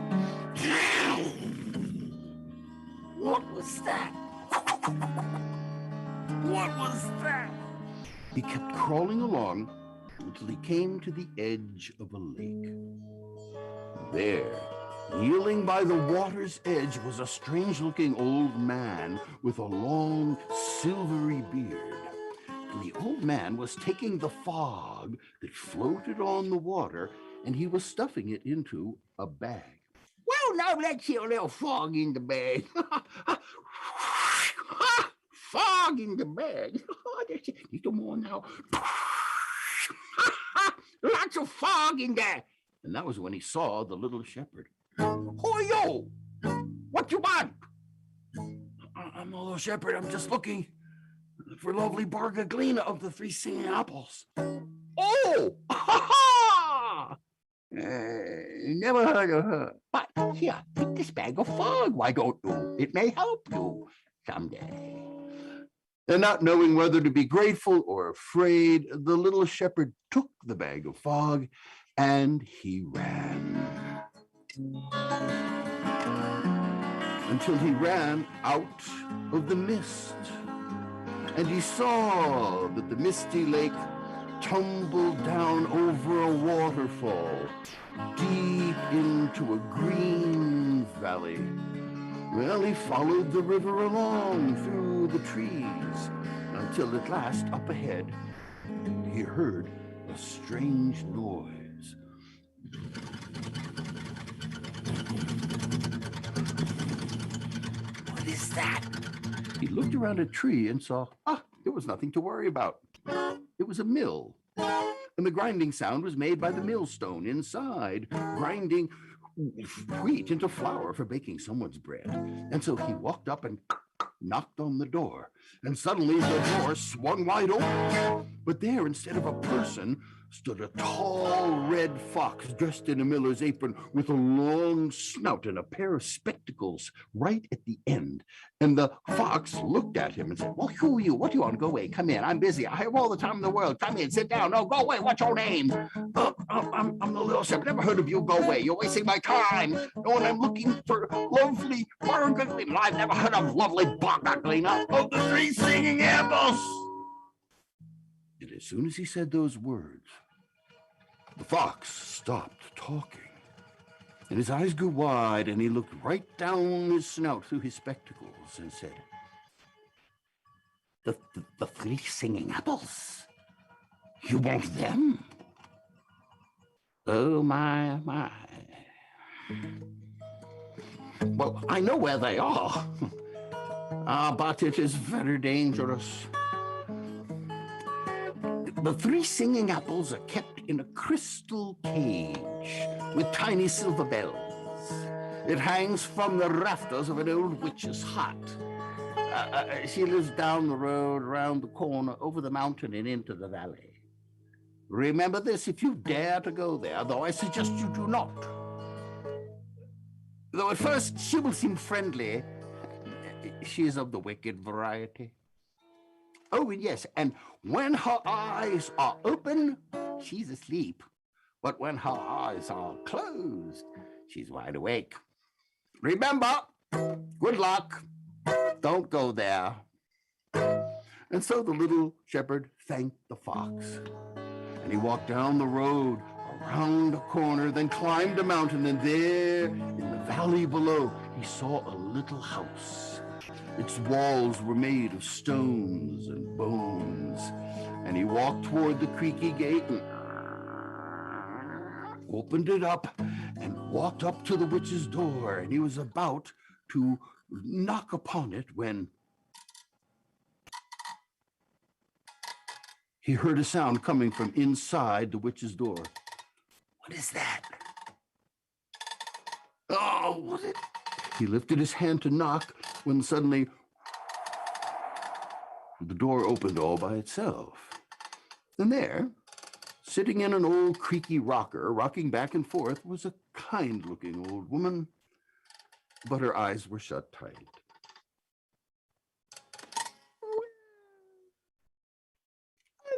What was that? What was that? He kept crawling along until he came to the edge of a lake. There, kneeling by the water's edge, was a strange-looking old man with a long, silvery beard. And the old man was taking the fog that floated on the water, and he was stuffing it into a bag. "Well, now let's hear a little fog in the bag." Fog in the bag. Little more now. Lots of fog in there. And that was when he saw the little shepherd. "Who are you? What you want?" "I'm a little shepherd. I'm just looking for lovely Bardic of the three singing apples." "Oh! Never heard of her. But here, take this bag of fog. Why don't you? It may help you someday." And not knowing whether to be grateful or afraid, the little shepherd took the bag of fog and he ran. Until he ran out of the mist. And he saw that the misty lake tumbled down over a waterfall, deep into a green valley. Well, he followed the river along through the trees until at last, up ahead, he heard a strange noise. What is that? He looked around a tree and saw, there was nothing to worry about. It was a mill. And the grinding sound was made by the millstone inside, grinding wheat into flour for baking someone's bread. And so he walked up and knocked on the door. And suddenly the door swung wide open. But there, instead of a person, stood a tall red fox dressed in a miller's apron with a long snout and a pair of spectacles right at the end. And the fox looked at him and said, well, who are you? What do you want? Go away. Come in. I'm busy. I have all the time in the world. Come in. Sit down. No, go away. What's your name? I'm the little shepherd. Never heard of you. Go away. You're wasting my time. No, and I'm looking for lovely Bardic. I've never heard of lovely Bardic. Oh, the three singing apples. And as soon as he said those words, the fox stopped talking, and his eyes grew wide, and he looked right down his snout through his spectacles and said, the three singing apples? You want them? Oh, my. Well, I know where they are, but it is very dangerous. The three singing apples are kept in a crystal cage with tiny silver bells. It hangs from the rafters of an old witch's hut. She lives down the road, around the corner, over the mountain and into the valley. Remember this if you dare to go there, though I suggest you do not. Though at first she will seem friendly, she is of the wicked variety. Oh, and yes, and when her eyes are open, she's asleep. But when her eyes are closed, she's wide awake. Remember, good luck. Don't go there. And so the little shepherd thanked the fox. And he walked down the road, around a corner, then climbed a mountain, and there, in the valley below, he saw a little house. Its walls were made of stones and bones. And he walked toward the creaky gate and opened it up and walked up to the witch's door. And he was about to knock upon it when he heard a sound coming from inside the witch's door. What is that? Oh, what is it? He lifted his hand to knock when suddenly the door opened all by itself. And there, sitting in an old creaky rocker, rocking back and forth, was a kind-looking old woman, but her eyes were shut tight.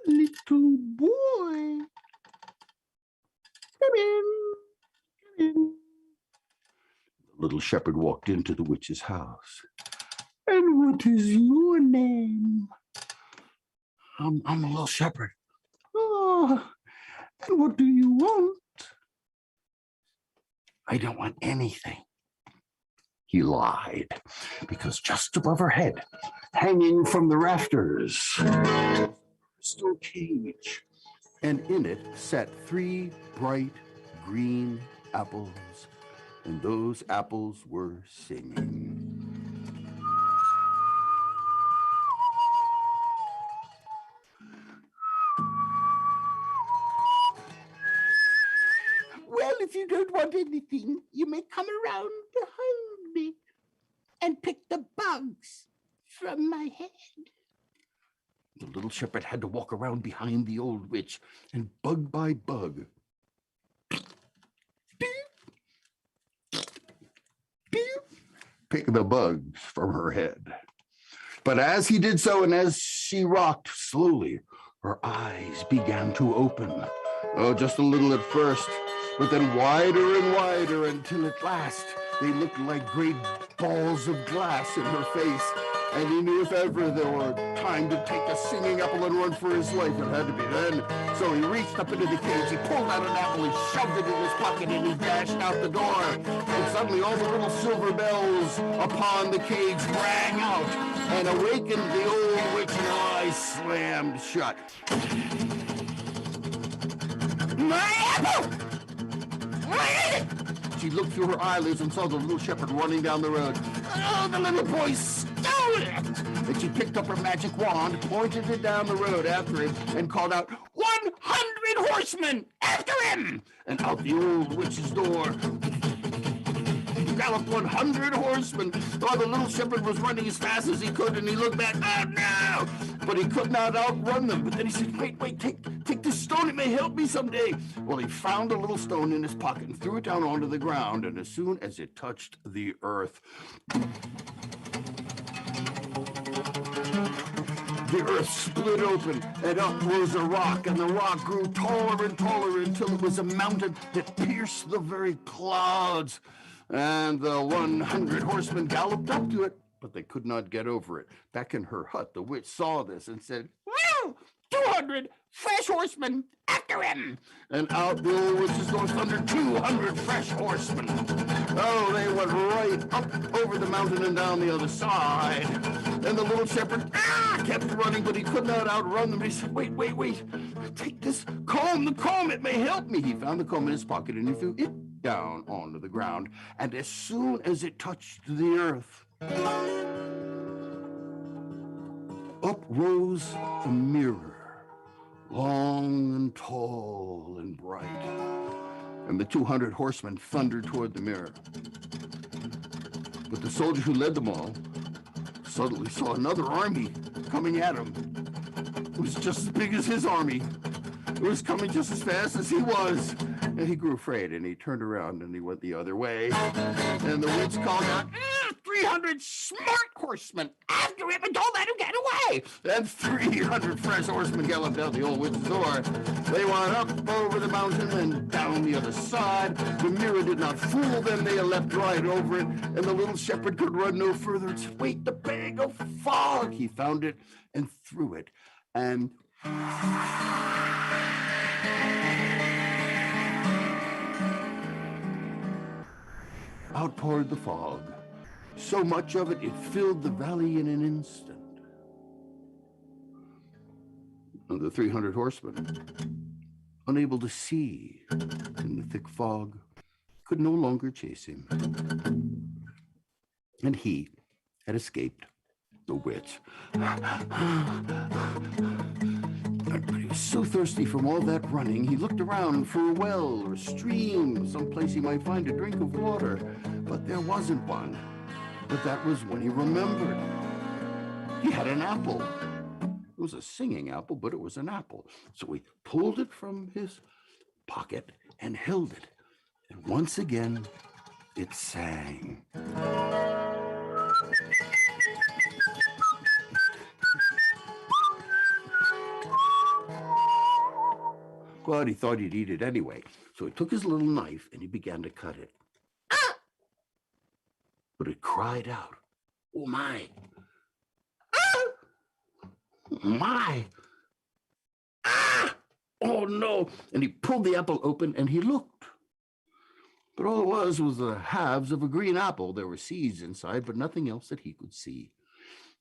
A little boy. Come in. Come in. The little shepherd walked into the witch's house. And what is your name? I'm a little shepherd. Oh, and what do you want? I don't want anything. He lied, because just above her head, hanging from the rafters, was a crystal cage, and in it sat 3 bright green apples, and those apples were singing. Well, if you don't want anything, you may come around behind me and pick the bugs from my head. The little shepherd had to walk around behind the old witch and bug by bug pick the bugs from her head. But as he did so, and as she rocked slowly, her eyes began to open. Oh, just a little at first, but then wider and wider until at last they looked like great balls of glass in her face. And he knew if ever there were time to take a singing apple and run for his life, it had to be then. So he reached up into the cage, he pulled out an apple, he shoved it in his pocket, and he dashed out the door. And suddenly all the little silver bells upon the cage rang out and awakened the old witch, and her eyes slammed shut. My apple! Where is it? She looked through her eyelids and saw the little shepherd running down the road. Oh, the little boy stole it! And she picked up her magic wand, pointed it down the road after him, and called out, 100 horsemen after him! And out the old witch's door galloped 100 horsemen. Oh, the little shepherd was running as fast as he could, and he looked back. Oh, no! But he could not outrun them. But then he said, wait, take this stone. It may help me someday. Well, he found a little stone in his pocket and threw it down onto the ground. And as soon as it touched the earth, the earth split open, and up rose a rock, and the rock grew taller and taller until it was a mountain that pierced the very clouds. And the 100 horsemen galloped up to it, but they could not get over it. Back in her hut, the witch saw this and said, well, 200 fresh horsemen after him. And out the old witch's door thundered 200 fresh horsemen. Oh, they went right up over the mountain and down the other side. And the little shepherd kept running, but he could not outrun them. He said, wait. Take this comb, the comb, it may help me. He found the comb in his pocket and he threw it down onto the ground. And as soon as it touched the earth, up rose a mirror, long and tall and bright. And the 200 horsemen thundered toward the mirror. But the soldier who led them all suddenly saw another army coming at him. It was just as big as his army. It was coming just as fast as he was. And he grew afraid, and he turned around, and he went the other way. And the witch called out, 300 smart horsemen after him, and don't let him get away. And 300 fresh horsemen galloped out the old witch's door. They went up over the mountain and down the other side. The mirror did not fool them. They leapt right over it, and the little shepherd could run no further and said, wait, the bag of fog. He found it and threw it, and out poured the fog. So much of it, it filled the valley in an instant. And the 300 horsemen, unable to see in the thick fog, could no longer chase him. And he had escaped the witch. But he was so thirsty from all that running, he looked around for a well or a stream, someplace he might find a drink of water. But there wasn't one. But that was when he remembered. He had an apple. It was a singing apple, but it was an apple. So he pulled it from his pocket and held it. And once again, it sang. But he thought he'd eat it anyway. So he took his little knife and he began to cut it. But it cried out, oh my, my, oh no. And he pulled the apple open and he looked. But all it was the halves of a green apple. There were seeds inside, but nothing else that he could see.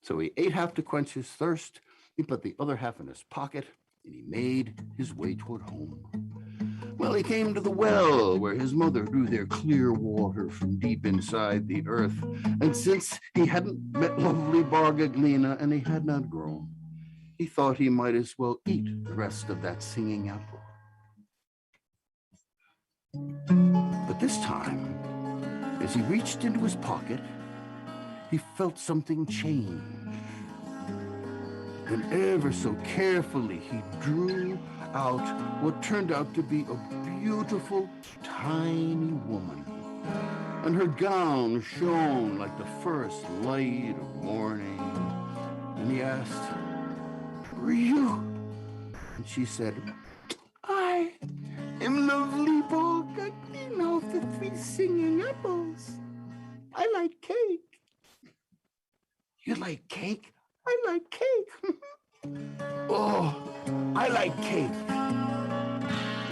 So he ate half to quench his thirst. He put the other half in his pocket and he made his way toward home. Well, he came to the well where his mother drew their clear water from deep inside the earth. And since he hadn't met lovely Bargaglina and he had not grown, he thought he might as well eat the rest of that singing apple. But this time, as he reached into his pocket, he felt something change. And ever so carefully, he drew out what turned out to be a beautiful, tiny woman. And her gown shone like the first light of morning. And he asked, who are you? And she said, I am lovely Bodkin of the 3 singing apples. I like cake. You like cake? I like cake. Oh, I like cake.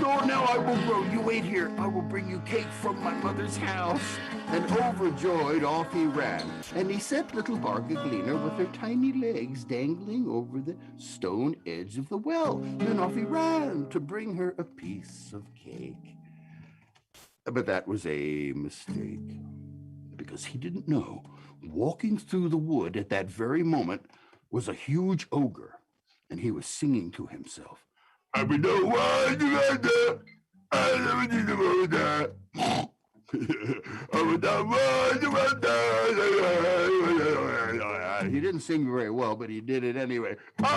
So now I will grow. You wait here. I will bring you cake from my mother's house. And overjoyed, off he ran. And he set little Bargaglina with her tiny legs dangling over the stone edge of the well. Then off he ran to bring her a piece of cake. But that was a mistake, because he didn't know walking through the wood at that very moment was a huge ogre, and he was singing to himself. He didn't sing very well, but he did it anyway. But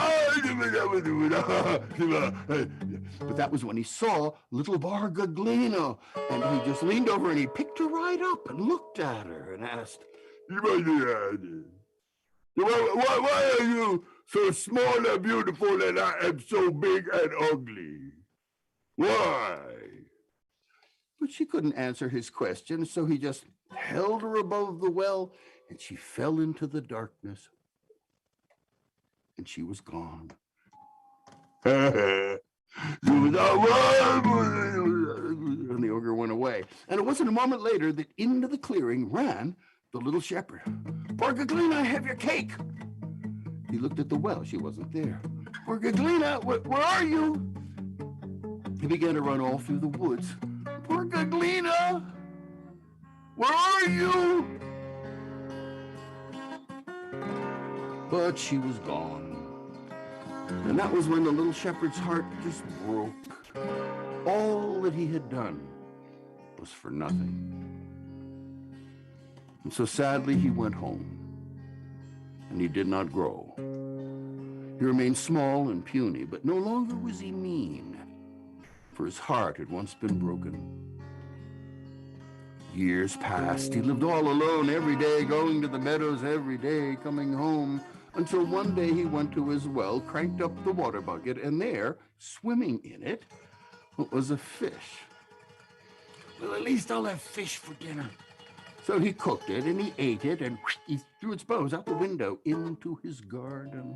that was when he saw little Bargaglina, and he just leaned over and he picked her right up and looked at her and asked, why are you so small and beautiful and I am so big and ugly? Why? But she couldn't answer his question, so he just held her above the well, and she fell into the darkness, and she was gone. And the ogre went away. And it wasn't a moment later that into the clearing ran the little shepherd. Bargaglina, I have your cake. He looked at the well. She wasn't there. Bargaglina, where are you? He began to run all through the woods. Bargaglina, where are you? But she was gone. And that was when the little shepherd's heart just broke. All that he had done was for nothing. And so sadly he went home. And he did not grow. He remained small and puny, but no longer was he mean, for his heart had once been broken. Years passed. He lived all alone every day, going to the meadows every day, coming home, until one day he went to his well, cranked up the water bucket, and there, swimming in it, was a fish. Well, at least I'll have fish for dinner. So he cooked it, and he ate it, and he threw its bones out the window into his garden.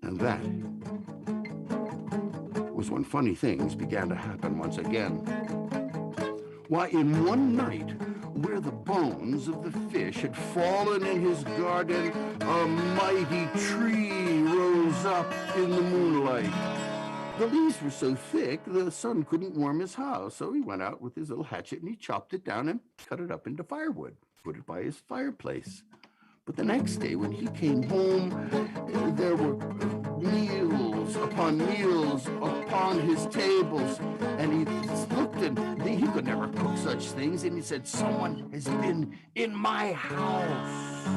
And that was when funny things began to happen once again. Why, in one night, where the bones of the fish had fallen in his garden, a mighty tree rose up in the moonlight. The leaves were so thick, the sun couldn't warm his house, so he went out with his little hatchet and he chopped it down and cut it up into firewood, put it by his fireplace. But the next day when he came home, there were meals upon his tables, and he looked and he could never cook such things, and he said, "Someone has been in my house."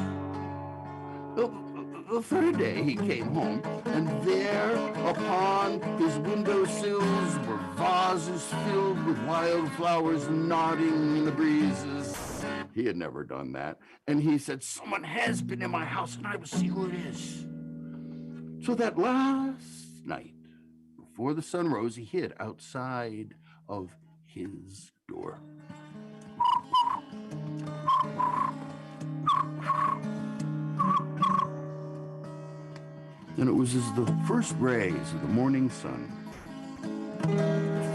The third day he came home, and there upon his windowsills were vases filled with wild flowers nodding in the breezes. He had never done that. And he said, "Someone has been in my house, and I will see who it is." So that last night, before the sun rose, he hid outside of his door. And it was as the first rays of the morning sun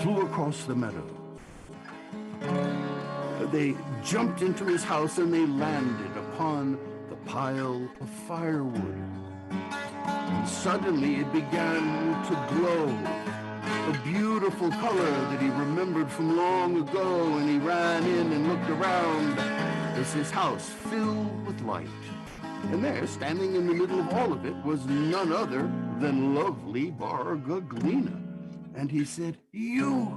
flew across the meadow. They jumped into his house and they landed upon the pile of firewood. And suddenly it began to glow, a beautiful color that he remembered from long ago, and he ran in and looked around as his house filled with light. And there, standing in the middle of all of it, was none other than lovely Bargaglina. And he said, "You!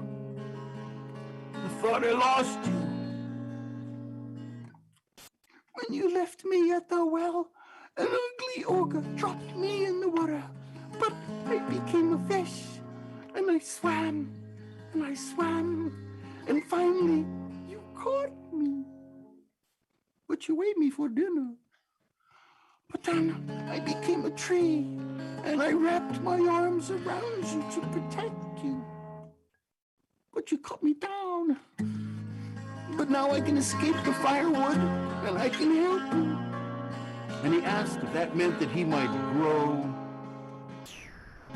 I thought I lost you. When you left me at the well, an ugly ogre dropped me in the water, but I became a fish, and I swam, and finally you caught me. But you ate me for dinner. But then I became a tree, and I wrapped my arms around you to protect you. But you cut me down. But now I can escape the firewood, and I can help you." And he asked if that meant that he might grow.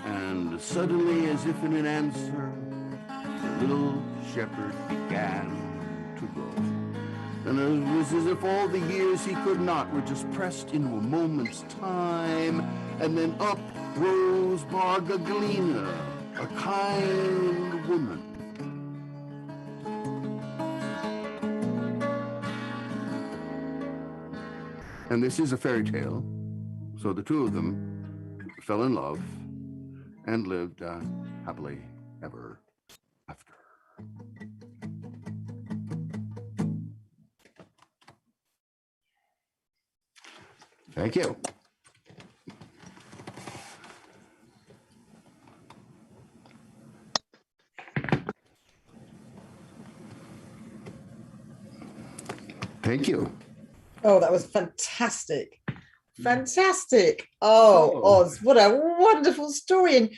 And suddenly, as if in an answer, the little shepherd began to grow. And it was as if all the years he could not were just pressed into a moment's time. And then up rose Bargaglina, a kind woman. And this is a fairy tale. So the two of them fell in love and lived happily ever after. Thank you. Thank you. Oh, that was fantastic. Fantastic. Oh, Oz, what a wonderful story. And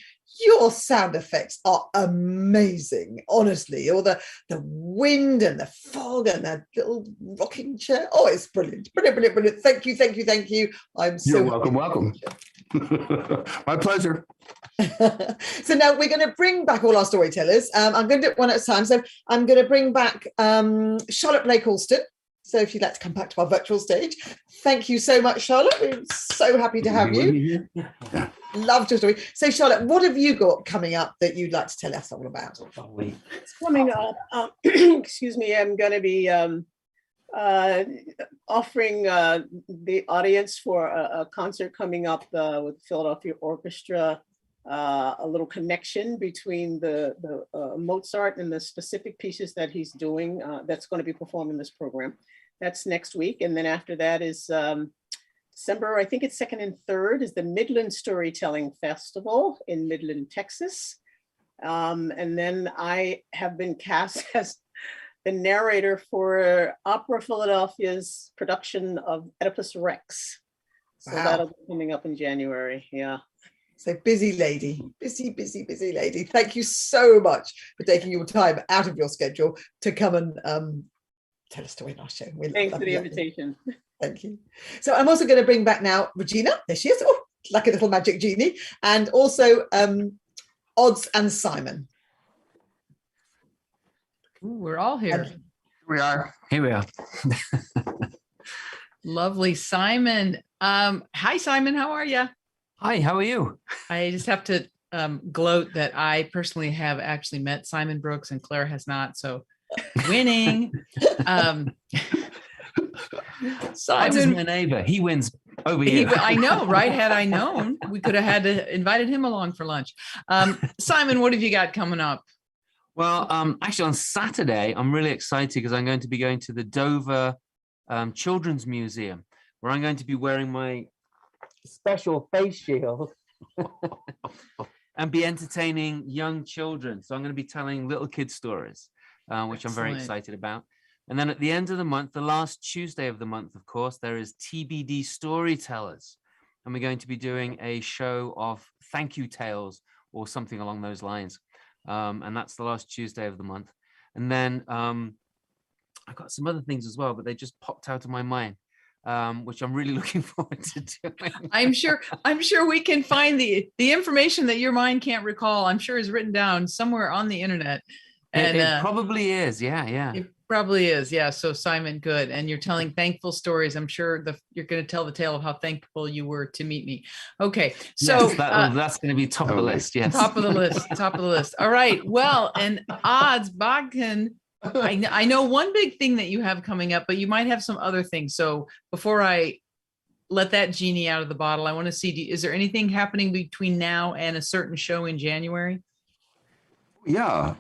your sound effects are amazing, honestly. All the wind and the fog and the little rocking chair. Oh, it's brilliant. Brilliant, brilliant, brilliant. Thank you, thank you, thank you. I'm so You're welcome, welcome. My pleasure. So now we're going to bring back all our storytellers. I'm going to do it one at a time. So I'm going to bring back Charlotte Blake Alston. So if you'd like to come back to our virtual stage. Thank you so much, Charlotte. We're so happy to have you. Loved your story. So Charlotte, what have you got coming up that you'd like to tell us all about? It's coming up. Excuse me, I'm going to be offering the audience for a concert coming up with the Philadelphia Orchestra, a little connection between the Mozart and the specific pieces that he's doing that's going to be performed in this program. That's next week. And then after that is December, I think it's 2nd and 3rd, is the Midland Storytelling Festival in Midland, Texas. And then I have been cast as the narrator for Opera Philadelphia's production of Oedipus Rex. So that'll be coming up in January. Yeah. So busy lady, busy, busy, busy lady. Thank you so much for taking your time out of your schedule to come and tell a story in our show. Thanks for the invitation. Thank you. So I'm also going to bring back now Regina. There she is. Oh, like a little magic genie. And also Odds and Simon. Ooh, we're all here. And We are. Here we are. Lovely. Simon. Hi, Simon. How are you? Hi, how are you? I just have to gloat that I personally have actually met Simon Brooks and Claire has not. So winning. Simon is my neighbor. He wins over here. I know, right? Had I known, we could have had to invited him along for lunch. Simon, what have you got coming up? Well, actually on Saturday, I'm really excited because I'm going to be going to the Dover Children's Museum, where I'm going to be wearing my special face shield and be entertaining young children. So I'm going to be telling little kid stories, which I'm very excited about. And then at the end of the month, the last Tuesday of the month, of course, there is TBD Storytellers. And we're going to be doing a show of thank you tales or something along those lines. And that's the last Tuesday of the month. And then I've got some other things as well, but they just popped out of my mind, which I'm really looking forward to doing. I'm sure we can find the information that your mind can't recall. I'm sure is written down somewhere on the internet. And it probably is. Yeah. It probably is. Yeah. So Simon, good. And you're telling thankful stories. I'm sure you're going to tell the tale of how thankful you were to meet me. Okay. So yes, that's going to be top of the list. Yes. Top of the list. Top of the list. All right. Well, and odds, Bodkin, I know one big thing that you have coming up, but you might have some other things. So before I let that genie out of the bottle, I want to see, is there anything happening between now and a certain show in January? Yeah.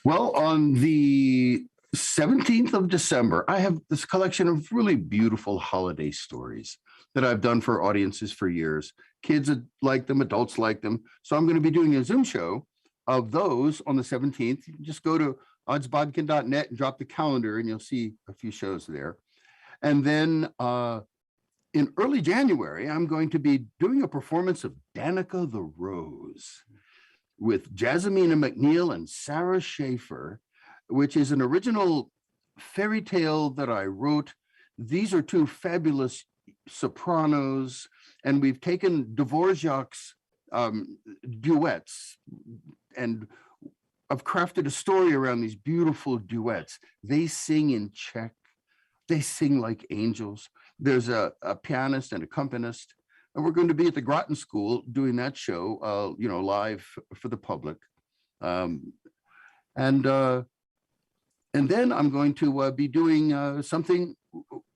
Well, on the 17th of December, I have this collection of really beautiful holiday stories that I've done for audiences for years. Kids like them, adults like them. So I'm going to be doing a Zoom show of those on the 17th. You can just go to oddsbodkin.net and drop the calendar and you'll see a few shows there. And then in early January, I'm going to be doing a performance of Danica the Rose with Jasmina McNeil and Sarah Schaefer, which is an original fairy tale that I wrote. These are two fabulous sopranos, and we've taken Dvorak's duets, and I've crafted a story around these beautiful duets. They sing in Czech. They sing like angels. There's a pianist and accompanist, and we're going to be at the Groton School doing that show, live for the public. And then I'm going to be doing something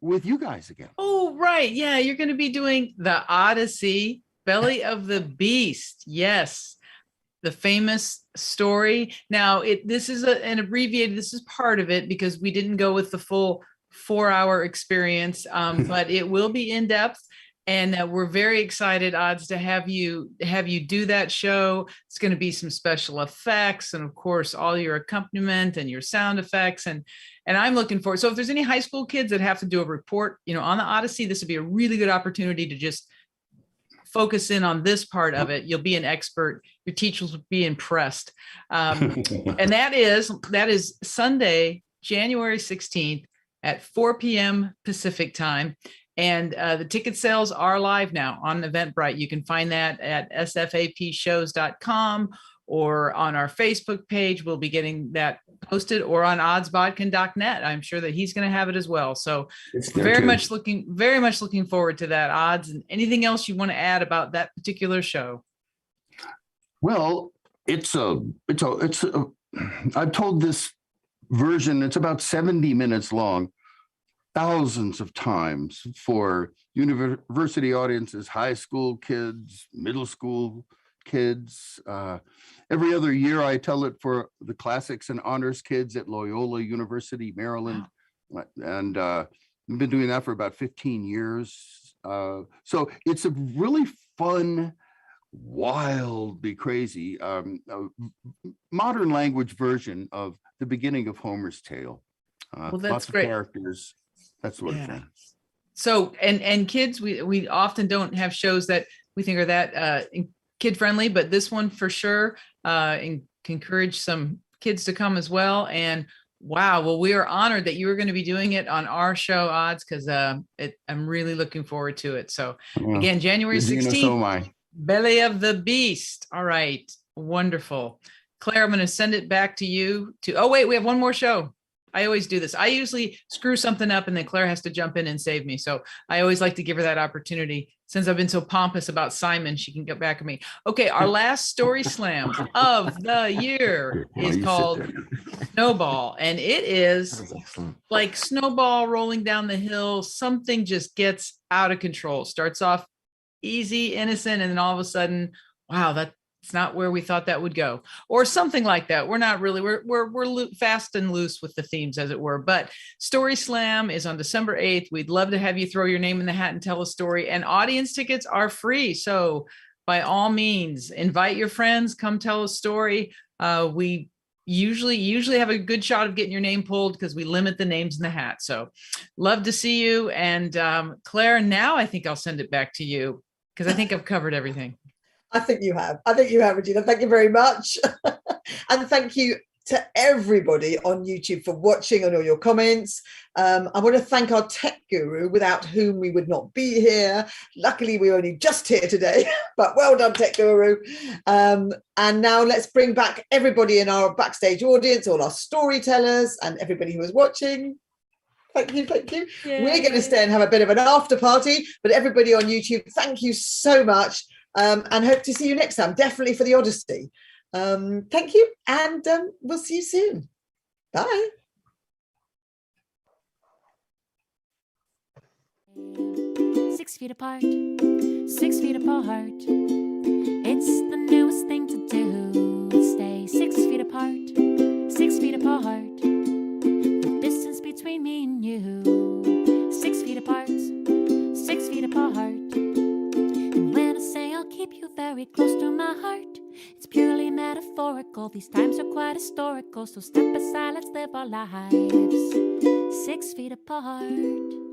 with you guys again. Oh, right. Yeah, you're going to be doing the Odyssey, Belly of the Beast. Yes, the famous story. Now, this is an abbreviated, this is part of it because we didn't go with the full 4-hour experience, but it will be in depth. And we're very excited, Odds, to have you do that show. It's going to be some special effects, and of course, all your accompaniment and your sound effects. And I'm looking forward. So if there's any high school kids that have to do a report, on the Odyssey, this would be a really good opportunity to just focus in on this part of it. You'll be an expert. Your teachers will be impressed. And that is Sunday, January 16th at 4 p.m. Pacific time. And the ticket sales are live now on Eventbrite. You can find that at sfapshows.com or on our Facebook page. We'll be getting that posted, or on oddsbodkin.net. I'm sure that he's going to have it as well. So very much looking forward to that, Odds. And anything else you want to add about that particular show? Well, I've told this version, it's about 70 minutes long, thousands of times for university audiences, high school kids, middle school kids. Every other year I tell it for the classics and honors kids at Loyola University, Maryland. Wow. And I've been doing that for about 15 years. So it's a really fun, wildly crazy modern language version of the beginning of Homer's tale. Well, that's lots great. Of characters, that sort of thing. So, and kids, we often don't have shows that we think are that kid friendly, but this one for sure encourage some kids to come as well. And wow, well, we are honored that you are going to be doing it on our show, Odds, because I'm really looking forward to it. So again, January 16th, so am I. Belly of the Beast. All right, wonderful. Claire, I'm going to send it back to you oh wait, we have one more show. I always do this. I usually screw something up and then Claire has to jump in and save me. So I always like to give her that opportunity. Since I've been so pompous about Simon, she can get back at me. Okay, our last story slam of the year is called Snowball. And it is like snowball rolling down the hill. Something just gets out of control. Starts off easy, innocent, and then all of a sudden, wow, that's not where we thought that would go, or something like that. We're not really, we're fast and loose with the themes, as it were. But Story Slam is on December 8th. We'd love to have you throw your name in the hat and tell a story, and audience tickets are free. So by all means, invite your friends, come tell a story. We usually have a good shot of getting your name pulled because we limit the names in the hat. So love to see you. And Claire, now I think I'll send it back to you because I think I've covered everything. I think you have, Regina. Thank you very much. And thank you to everybody on YouTube for watching and all your comments. I want to thank our tech guru, without whom we would not be here. Luckily, we're only just here today, but well done, tech guru. And now let's bring back everybody in our backstage audience, all our storytellers and everybody who is watching. Thank you. Yay. We're going to stay and have a bit of an after party, but everybody on YouTube, thank you so much. And hope to see you next time, definitely for the Odyssey. Thank you, and we'll see you soon. Bye. Six feet apart, 6 feet apart. It's the newest thing to do. Stay 6 feet apart, 6 feet apart. The distance between me and you. 6 feet apart, 6 feet apart. I'll keep you very close to my heart. It's purely metaphorical. These times are quite historical. So step aside, let's live our lives 6 feet apart.